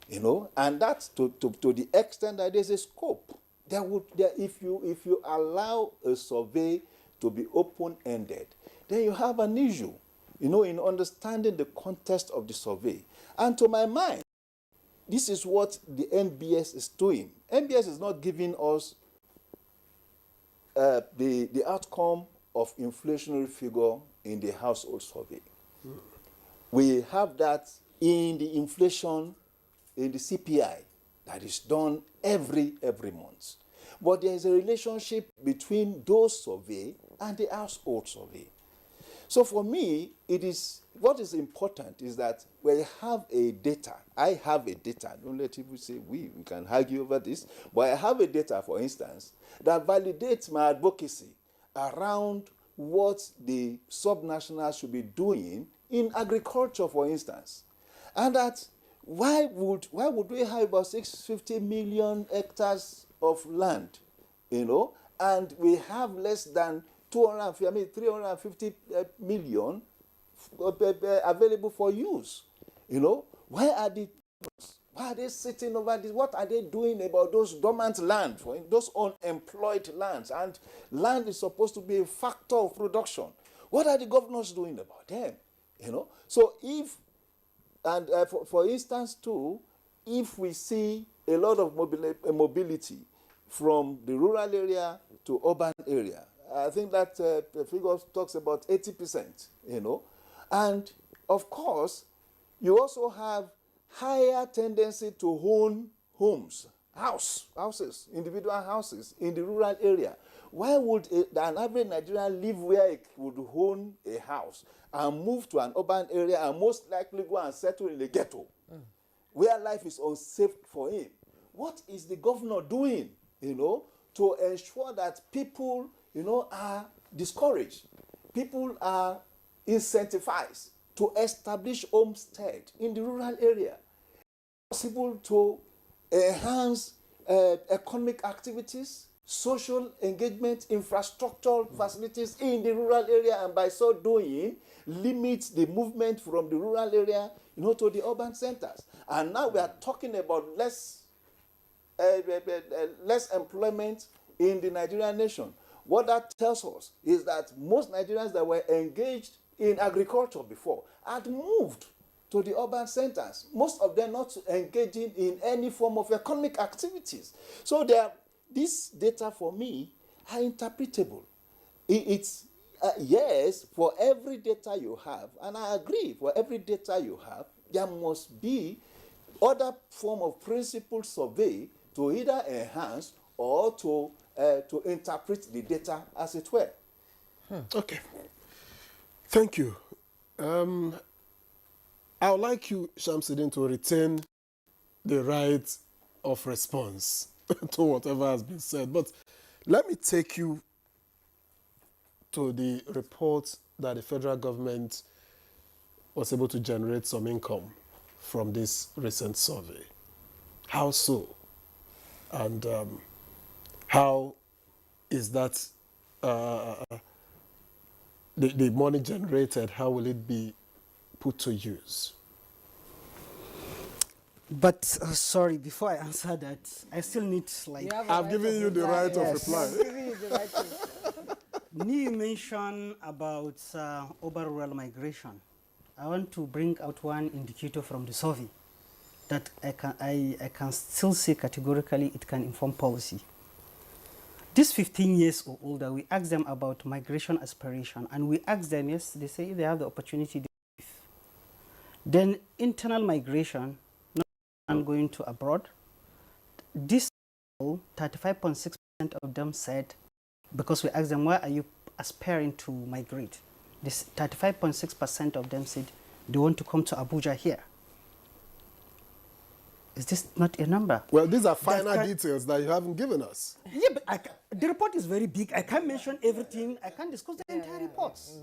you know, and that's to the extent that there's a scope. If you allow a survey to be open-ended, then you have an issue, you know, in understanding the context of the survey. And to my mind, this is what the NBS is doing. NBS is not giving us the outcome of inflationary figure in the household survey. We have that in the inflation, in the CPI, that is done every month. But there is a relationship between those survey and the household survey. So for me, what is important is that we have a data. I have a data. Don't let people say we can argue over this. But I have a data, for instance, that validates my advocacy around what the subnationals should be doing in agriculture, for instance. And that why would we have about 650 million hectares of land, you know, and we have less than 350 million available for use, you know? Why are they sitting over this? What are they doing about those dormant land, those unemployed lands? And land is supposed to be a factor of production. What are the governors doing about them? You know? So for instance too, if we see a lot of mobility from the rural area to urban area, I think that the figure talks about 80%, you know. And of course, you also have higher tendency to own houses, individual houses in the rural area. Why would an average Nigerian live where he would own a house and move to an urban area and most likely go and settle in the ghetto, where life is unsafe for him? What is the governor doing, you know, to ensure that people, you know, are discouraged, people are incentivized to establish homestead in the rural area? It's possible to enhance economic activities, social engagement, infrastructural facilities in the rural area, and by so doing, limit the movement from the rural area, you know, to the urban centers. And now we are talking about less employment in the Nigerian nation. What that tells us is that most Nigerians that were engaged in agriculture before had moved to the urban centers, most of them not engaging in any form of economic activities. So this data for me are interpretable. It's yes, for every data you have, and I agree, for every data you have, there must be other form of principled survey to either enhance or to interpret the data as it were.
Okay. Thank you. I would like you, Shamsuddin, to retain the right of response to whatever has been said. But let me take you to the report that the federal government was able to generate some income from this recent survey. How so? And how is that the money generated, how will it be put to use?
But sorry, before I answer that, I still need
I've given you the right of reply.
I'm giving you the right to.
You mentioned about urban rural migration. I want to bring out one indicator from the survey that I can still say categorically it can inform policy. These 15 years or older, we ask them about migration aspiration, and we ask them, yes, they say they have the opportunity to leave. Then internal migration, not going to abroad. This 35.6% of them said, because we asked them, why are you aspiring to migrate? This 35.6% of them said they want to come to Abuja here. Is this not a number?
Well, these are final details that you haven't given us.
Yeah, but the report is very big. I can't mention everything. I can't discuss the entire reports,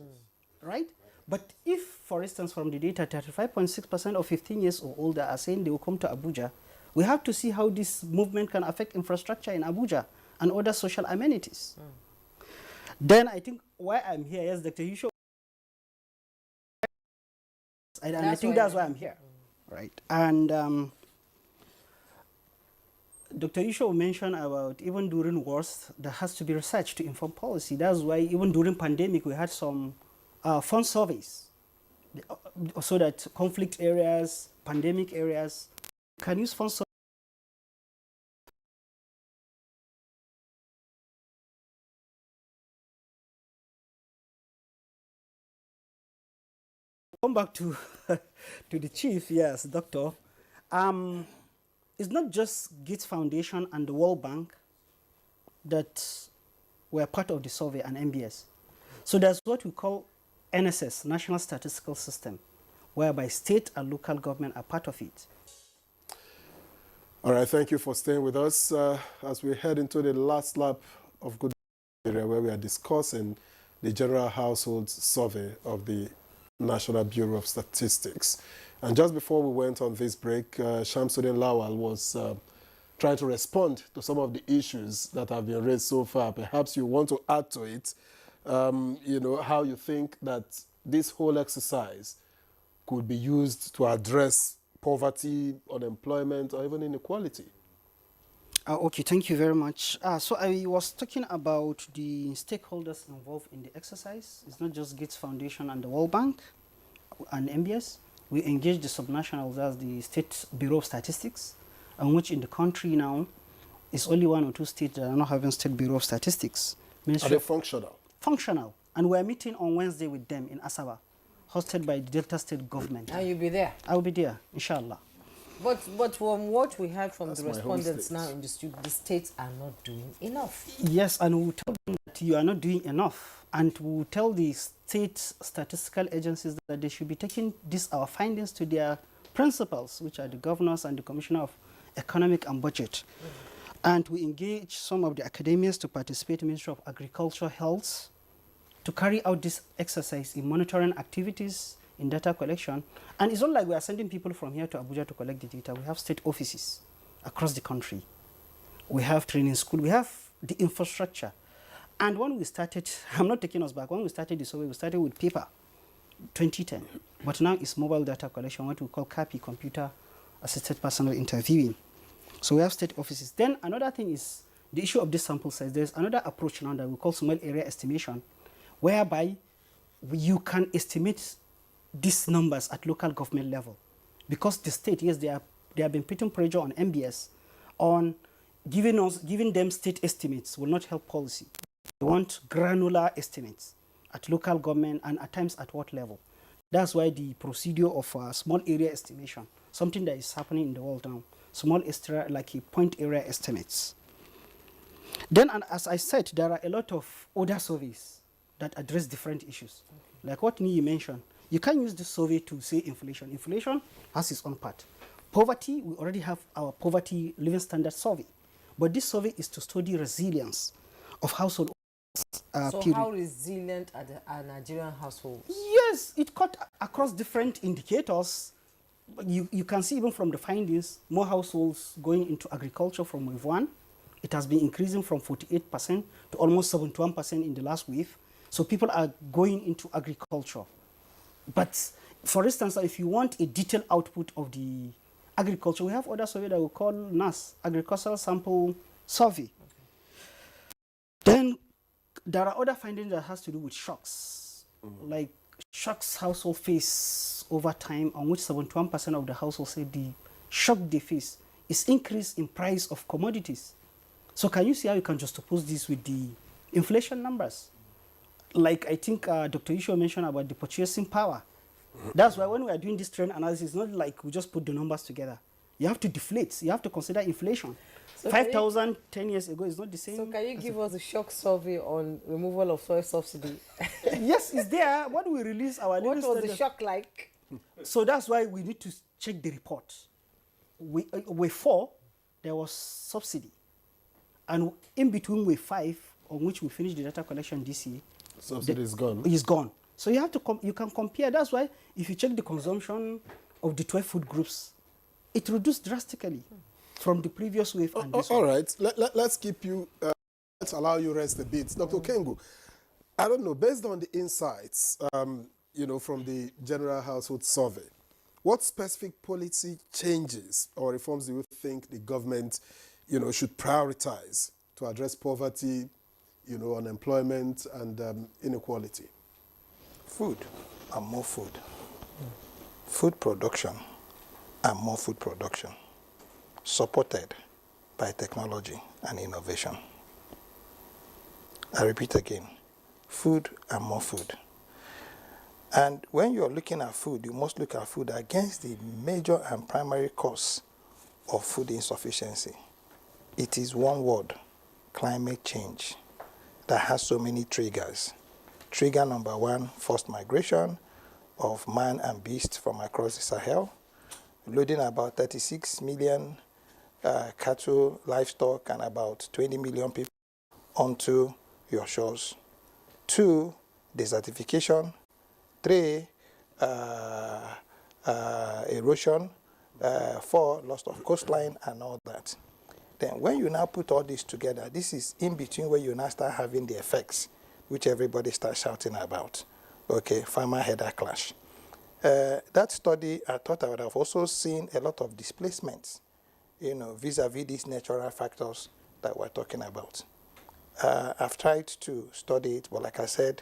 right? But if, for instance, from the data, 35.6% of 15 years or older are saying they will come to Abuja, we have to see how this movement can affect infrastructure in Abuja and other social amenities. Then I think why I'm here, yes, Dr. Yusho, and I think that's why I'm here, right? And Dr. Isho mentioned about even during wars, there has to be research to inform policy. That's why even during pandemic, we had some fund surveys so that conflict areas, pandemic areas can use fund surveys. Come back to to the chief, yes, doctor. It's not just Gates Foundation and the World Bank that were part of the survey and NBS. So there's what we call NSS, National Statistical System, whereby state and local government are part of it.
All right, thank you for staying with us as we head into the last lap of Good Area, where we are discussing the General Household Survey of the National Bureau of Statistics. And just before we went on this break, Shamsuddin Lawal was trying to respond to some of the issues that have been raised so far. Perhaps you want to add to it, you know, how you think that this whole exercise could be used to address poverty, unemployment, or even inequality.
Okay, thank you very much. So I was talking about the stakeholders involved in the exercise. It's not just Gates Foundation and the World Bank and NBS. We engage the subnationals as the State Bureau of Statistics, and which in the country now is only 1 or 2 states that are not having State Bureau of Statistics.
Are they functional?
Functional. And we're meeting on Wednesday with them in Asaba, hosted by the Delta State government.
And you'll be there?
I'll be there, inshallah.
But from what we heard from the respondents now in the studio, the states are not doing enough.
Yes, and we will tell them that you are not doing enough. And we will tell the state statistical agencies that they should be taking our findings to their principals, which are the governors and the Commissioner of Economic and Budget. And we engage some of the academics to participate in the Ministry of Agriculture, Health, to carry out this exercise in monitoring activities, in data collection. And it's not like we are sending people from here to Abuja to collect the data. We have state offices across the country. We have training school. We have the infrastructure. And when we started, I'm not taking us back, when we started the survey, we started with paper, 2010. But now it's mobile data collection, what we call CAPI, Computer Assisted Personal Interviewing. So we have state offices. Then another thing is the issue of this sample size. There's another approach now that we call small area estimation, whereby you can estimate these numbers at local government level. Because the state, yes, they have been putting pressure on NBS on giving them state estimates will not help policy. They want granular estimates at local government and at times at what level. That's why the procedure of small area estimation, something that is happening in the world now, small area, like a point area estimates. Then, and as I said, there are a lot of other surveys that address different issues. Okay. Like what Nii mentioned, you can use this survey to say inflation. Inflation has its own part. Poverty, we already have our poverty living standard survey. But this survey is to study resilience of household.
So how resilient are Nigerian households?
Yes, it cut across different indicators. You can see even from the findings, more households going into agriculture from wave 1. It has been increasing from 48% to almost 71% in the last wave. So people are going into agriculture. But for instance, if you want a detailed output of the agriculture, we have other survey that we call NAS, Agricultural Sample Survey. Okay. Then there are other findings that has to do with shocks, like shocks household face over time, on which 71% of the households say the shock they face is increase in price of commodities. So can you see how you can juxtapose this with the inflation numbers? Like I think Dr. Isho mentioned about the purchasing power. That's why when we are doing this trend analysis, it's not like we just put the numbers together. You have to deflate. You have to consider inflation. So 5,000 10 years ago is not the same.
So can you give us a shock survey on removal of soil subsidy?
Yes, it's there. When we release our
what was the shock like?
So that's why we need to check the report. Wave 4, there was subsidy. And in between wave 5, on which we finished the data collection this year,
subsidy is gone.
Is gone. So you have to you can compare. That's why if you check the consumption of the 12 food groups, it reduced drastically from the previous wave. And this
all right, let's keep you. Let's allow you rest a bit, Dr. Kengu. I don't know. Based on the insights, you know, from the General Household Survey, what specific policy changes or reforms do you think the government should prioritize to address poverty, unemployment and inequality?
Food and more food. Food production and more food production, supported by technology and innovation. I repeat again, food and more food. And when you're looking at food, you must look at food against the major and primary cause of food insufficiency. It is one word, climate change, that has so many triggers. Trigger number one, forced migration of man and beast from across the Sahel, loading about 36 million cattle, livestock, and about 20 million people onto your shores. 2, desertification. 3, erosion. 4, loss of coastline and all that. Then when you now put all this together, this is in between where you now start having the effects, which everybody starts shouting about. Okay, farmer-header clash. That study, I thought I would have also seen a lot of displacements, vis-a-vis these natural factors that we're talking about. I've tried to study it, but like I said,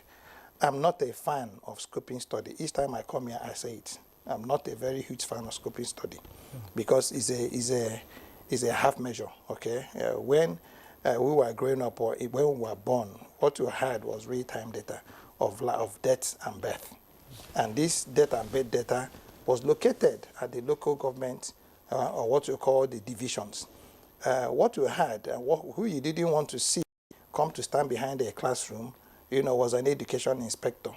I'm not a fan of scoping study. Each time I come here, I say it. I'm not a very huge fan of scoping study because it's a half measure, okay? When we were growing up or when we were born, what we had was real-time data of death and birth. And this death and birth data was located at the local government or what you call the divisions. What we had and who you didn't want to see come to stand behind a classroom, was an education inspector,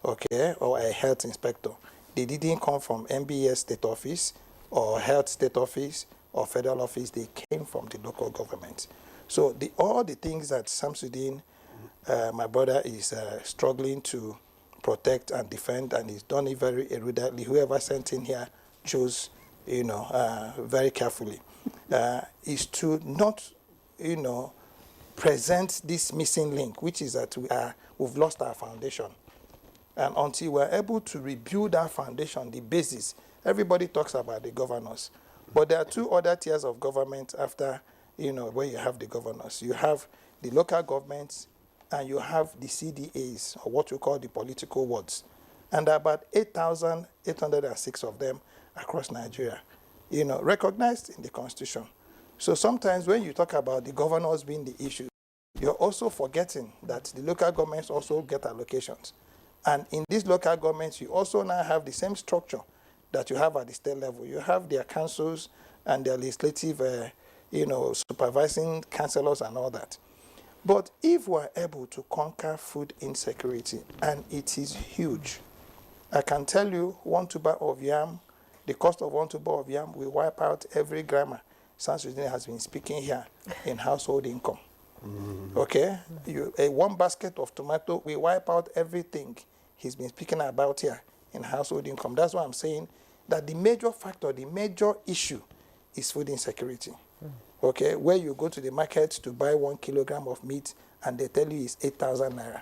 okay, or a health inspector. They didn't come from NBS state office or health state office or federal office. They came from the local government. So all the things that Samsudeen, my brother, is struggling to protect and defend, and he's done it very eruditely. Whoever sent in here chose, very carefully, is to not, present this missing link, which is that we've lost our foundation. And until we're able to rebuild our foundation, the basis, everybody talks about the governors. But there are 2 other tiers of government after, where you have the governors. You have the local governments and you have the CDAs, or what you call the political wards. And there are about 8,806 of them across Nigeria, recognized in the Constitution. So sometimes when you talk about the governors being the issue, you're also forgetting that the local governments also get allocations. And in these local governments, you also now have the same structure that you have at the state level. You have their councils and their legislative, supervising councillors and all that. But if we're able to conquer food insecurity, and it is huge, I can tell you 1 tuber of yam, the cost of 1 tuber of yam will wipe out every grammar Samsudeen has been speaking here in household income. Okay? 1 basket of tomato will wipe out everything he's been speaking about here in household income. That's why I'm saying that the major factor, the major issue is food insecurity. Okay? Where you go to the market to buy 1 kilogram of meat and they tell you it's 8,000 naira.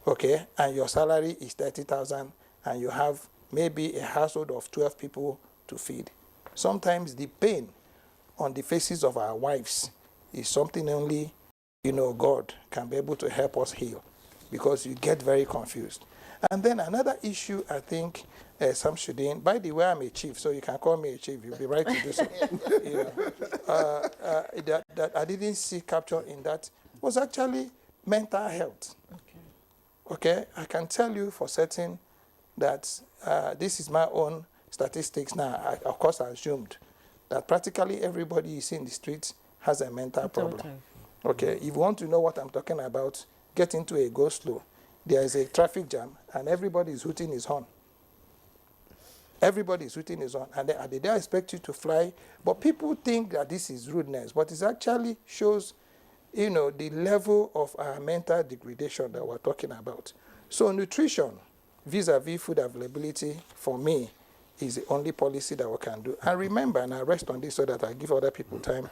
Okay? And your salary is 30,000 and you have maybe a household of 12 people to feed. Sometimes the pain on the faces of our wives is something only, God can be able to help us heal, because you get very confused. And then another issue, I think, Samsudeen, by the way, I'm a chief, so you can call me a chief. You'll be right to do so. That I didn't see capture in that was actually mental health. Okay? I can tell you for certain that this is my own statistics now. Of course, I assumed that practically everybody you see in the streets has a mental problem. Okay, if you want to know what I'm talking about, get into a go-slow. There is a traffic jam, and everybody is hooting his horn. Everybody is hooting his horn, and they expect you to fly. But people think that this is rudeness, but it actually shows, the level of our mental degradation that we're talking about. So nutrition, vis-a-vis food availability, for me, is the only policy that we can do. And remember, and I rest on this so that I give other people time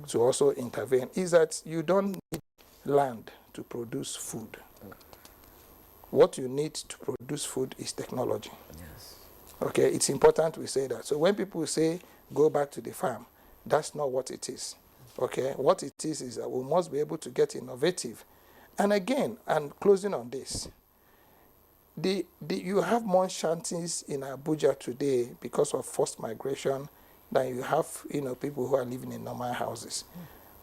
to also intervene, is that you don't need land to produce food. What you need to produce food is technology. Yes. Okay, it's important we say that. So when people say, go back to the farm, that's not what it is. Okay, what it is that we must be able to get innovative. And again, and closing on this, you have more shanties in Abuja today because of forced migration than you have, people who are living in normal houses.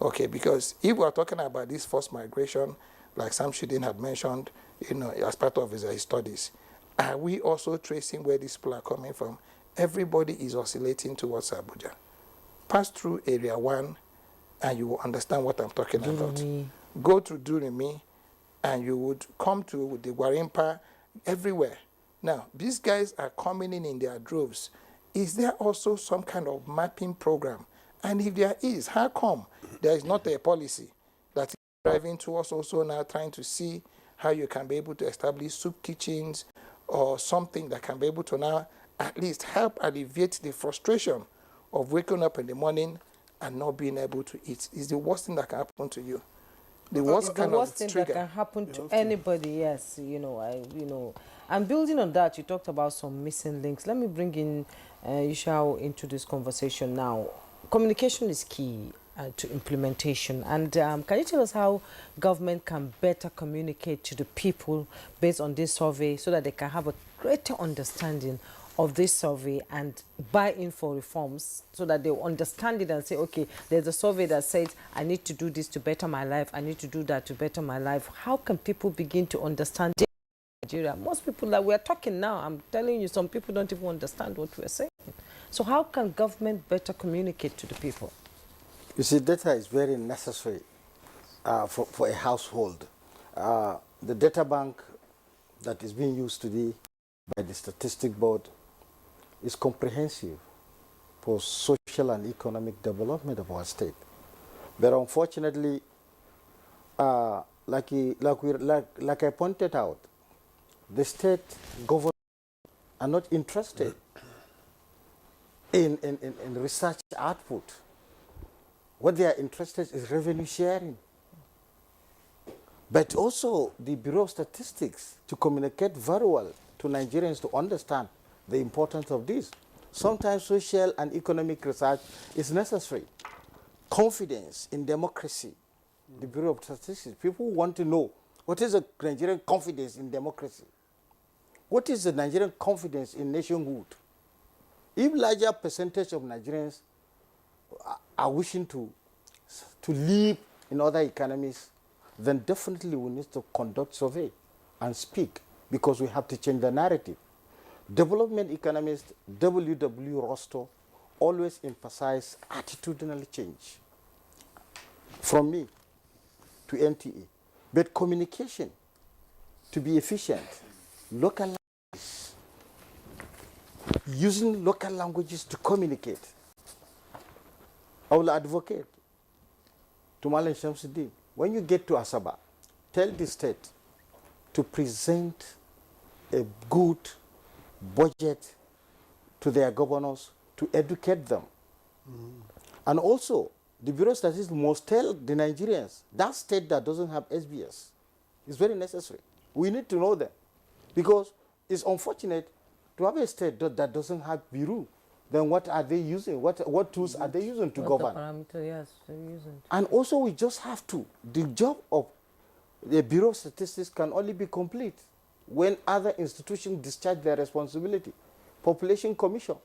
Okay, because if we are talking about this forced migration, like Sam Shudin had mentioned, as part of his studies, are we also tracing where these people are coming from? Everybody is oscillating towards Abuja. Pass through Area 1 and you will understand what I'm talking about. Go to Durumi and you would come to the Warimpa everywhere. Now, these guys are coming in their droves. Is there also some kind of mapping program? And if there is, how come there is not a policy that is driving towards also now trying to see how you can be able to establish soup kitchens or something that can be able to now at least help alleviate the frustration of waking up in the morning and not being able to eat? Is the worst thing that can happen to you. The worst
thing
trigger
that can happen to anybody. Yes, and building on that, you talked about some missing links. Let me bring in Yishao into this conversation now. Communication is key to implementation, and can you tell us how government can better communicate to the people based on this survey so that they can have a greater understanding of this survey and buy in for reforms, so that they will understand it and say, okay, there's a survey that says I need to do this to better my life, I need to do that to better my life. How can people begin to understand Nigeria? Most people that we're talking now, I'm telling you, some people don't even understand what we're saying. So how can government better communicate to the people?
You see, data is very necessary for a household. The data bank that is being used today by the Statistics Board is comprehensive for social and economic development of our state. But unfortunately, like I pointed out, the state government are not interested in research output. What they are interested in is revenue sharing. But also the Bureau of Statistics to communicate very well to Nigerians to understand the importance of this. Sometimes social and economic research is necessary. Confidence in democracy. The Bureau of Statistics, people want to know what is the Nigerian confidence in democracy? What is the Nigerian confidence in nationhood? If larger percentage of Nigerians are wishing to live in other economies, then definitely we need to conduct survey and speak, because we have to change the narrative. Development economist W.W. Rostow always emphasize attitudinal change from me to NTA. But communication, to be efficient, local languages, using local languages to communicate. I will advocate to Malan Shamsuddin, when you get to Asaba, tell the state to present a good budget to their governors to educate them. And also, the Bureau of Statistics must tell the Nigerians, that state that doesn't have SBS is very necessary. We need to know them, because it's unfortunate to have a state that doesn't have Bureau. Then what are they using? What tools are they using to govern?
The parameter, yes, they're using.
And also we just have to, the job of the Bureau of Statistics can only be complete when other institutions discharge their responsibility. Population Commission,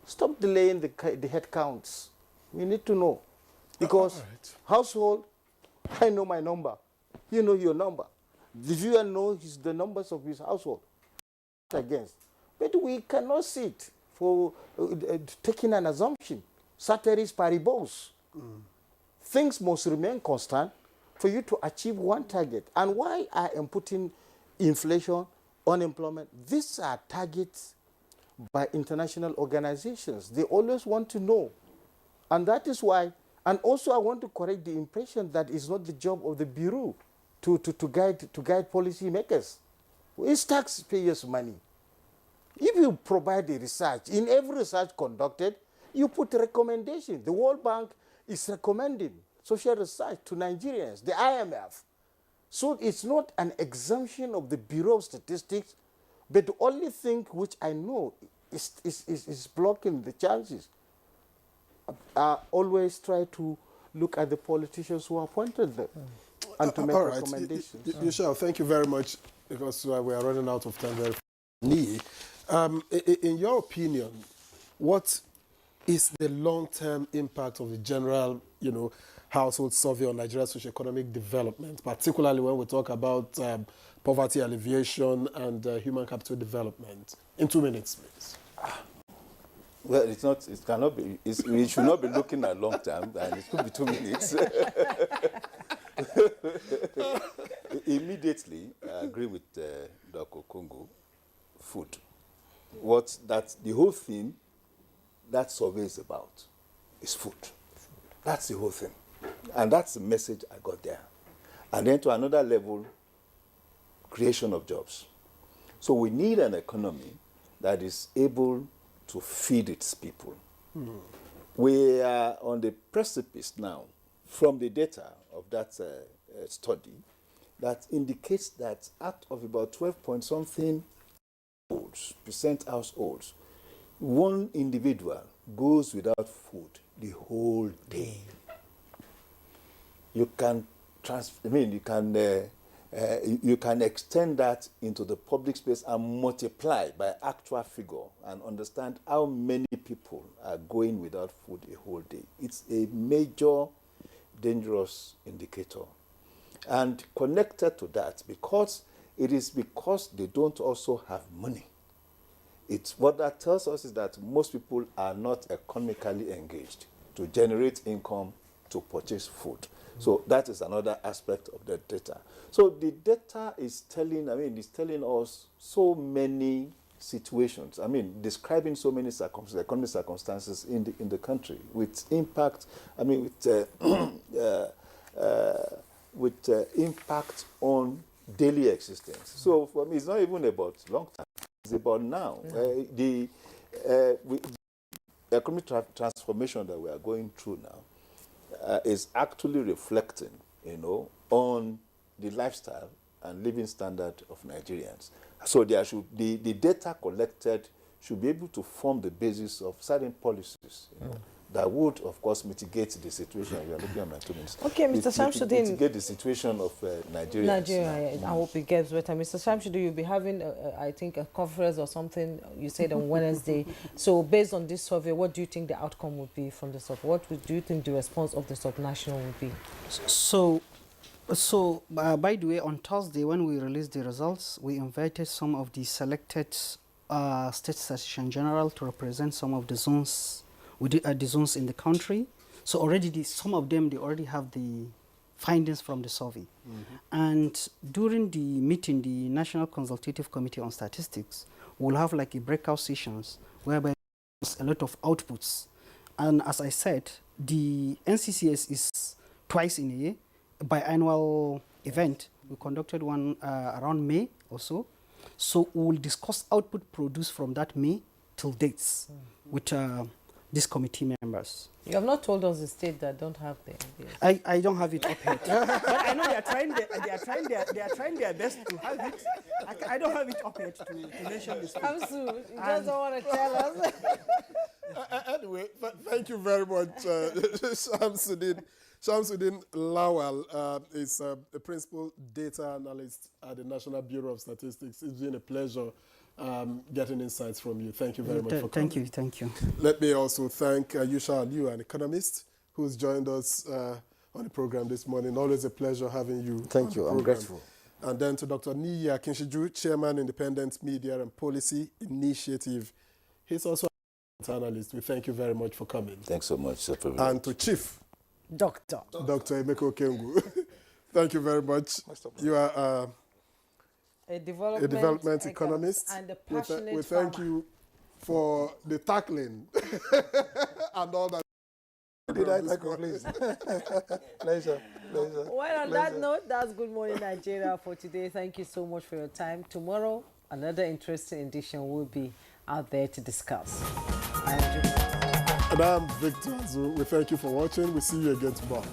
stop delaying the head counts. We need to know. Because household, I know my number. You know your number. The viewer knows the numbers of his household. Against. But we cannot sit for taking an assumption. Ceteris paribus. Things must remain constant for you to achieve one target. And why I am putting inflation, unemployment, these are targets by international organizations. They always want to know. And that is why, and also I want to correct the impression that it's not the job of the Bureau to guide policy makers. It's taxpayers' money. If you provide the research, in every research conducted, you put recommendations. The World Bank is recommending social research to Nigerians, the IMF. So it's not an exemption of the Bureau of Statistics, but the only thing which I know is blocking the chances. I always try to look at the politicians who appointed them and to make recommendations.
Yushal, thank you very much, because we are running out of time very in your opinion, what is the long-term impact of the general, household survey on Nigeria's socio-economic development, particularly when we talk about poverty alleviation and human capital development? In 2 minutes, please.
Well, it cannot be, we should not be looking at long term, and it could be 2 minutes. Immediately, I agree with Dr. Kongo, food. The whole thing that survey is about is food. That's the whole thing. And that's the message I got there. And then to another level, creation of jobs. So we need an economy that is able to feed its people. We are on the precipice now, from the data of that study, that indicates that out of about 12-point-something percent households, one individual goes without food the whole day. You can you can extend that into the public space and multiply by actual figure and understand how many people are going without food a whole day. It's a major dangerous indicator. And connected to that, because they don't also have money. What that tells us is that most people are not economically engaged to generate income to purchase food. So that is another aspect of the data. So the data is telling us so many situations. Describing so many economic circumstances in the country with impact. With impact on daily existence. So for me, it's not even about long term. It's about now. The economic transformation that we are going through now is actually reflecting, on the lifestyle and living standard of Nigerians. So the data collected should be able to form the basis of certain policies, that would, of course, mitigate the situation. You are looking at my 2 minutes.
Okay, Mr. Shamsuddin.
Mitigate the situation of Nigeria.
I hope it gets better. Mr. Shamsuddin, you'll be having, I think, a conference or something, you said on Wednesday. So based on this survey, what do you think the outcome would be from the survey? What do you think the response of the subnational would be?
So by the way, on Thursday, when we released the results, we invited some of the selected State Statistician General to represent some of the zones. We did the zones in the country. So already some of them, they already have the findings from the survey. And during the meeting, the National Consultative Committee on Statistics will have like a breakout sessions whereby there's a lot of outputs. And as I said, the NCCS is twice in a year, biannual event. We conducted one around May or so. So we will discuss output produced from that May till dates with these committee members.
You have not told us the state that don't have the NBS.
I don't have it up yet. But I know they are trying their best to have it. I don't have it up yet to mention this.
Kamsu, you just don't want to tell us.
Anyway, thank you very much, Shamsuddin Lawal is a principal data analyst at the National Bureau of Statistics. It's been a pleasure getting insights from you. Thank you very much for coming.
Thank you.
Let me also thank Yushal Liu, an economist who's joined us on the program this morning. Always a pleasure having you.
Thank you. I'm grateful.
And then to Dr. Niyi Akinshiju, Chairman, Independent Media and Policy Initiative. He's also an analyst. We thank you very much for coming.
Thanks so much, sir.
And to Chief
Dr.
Emeka Okengu. Thank you very much. You are
a
development economist.
And a passionate
we thank you for the tackling and all that.
Did I tackle, please? Pleasure.
Well, on that note, that's Good Morning Nigeria for today. Thank you so much for your time. Tomorrow, another interesting edition will be out there to discuss.
And I'm Victor Azu. We thank you for watching. We'll see you again tomorrow.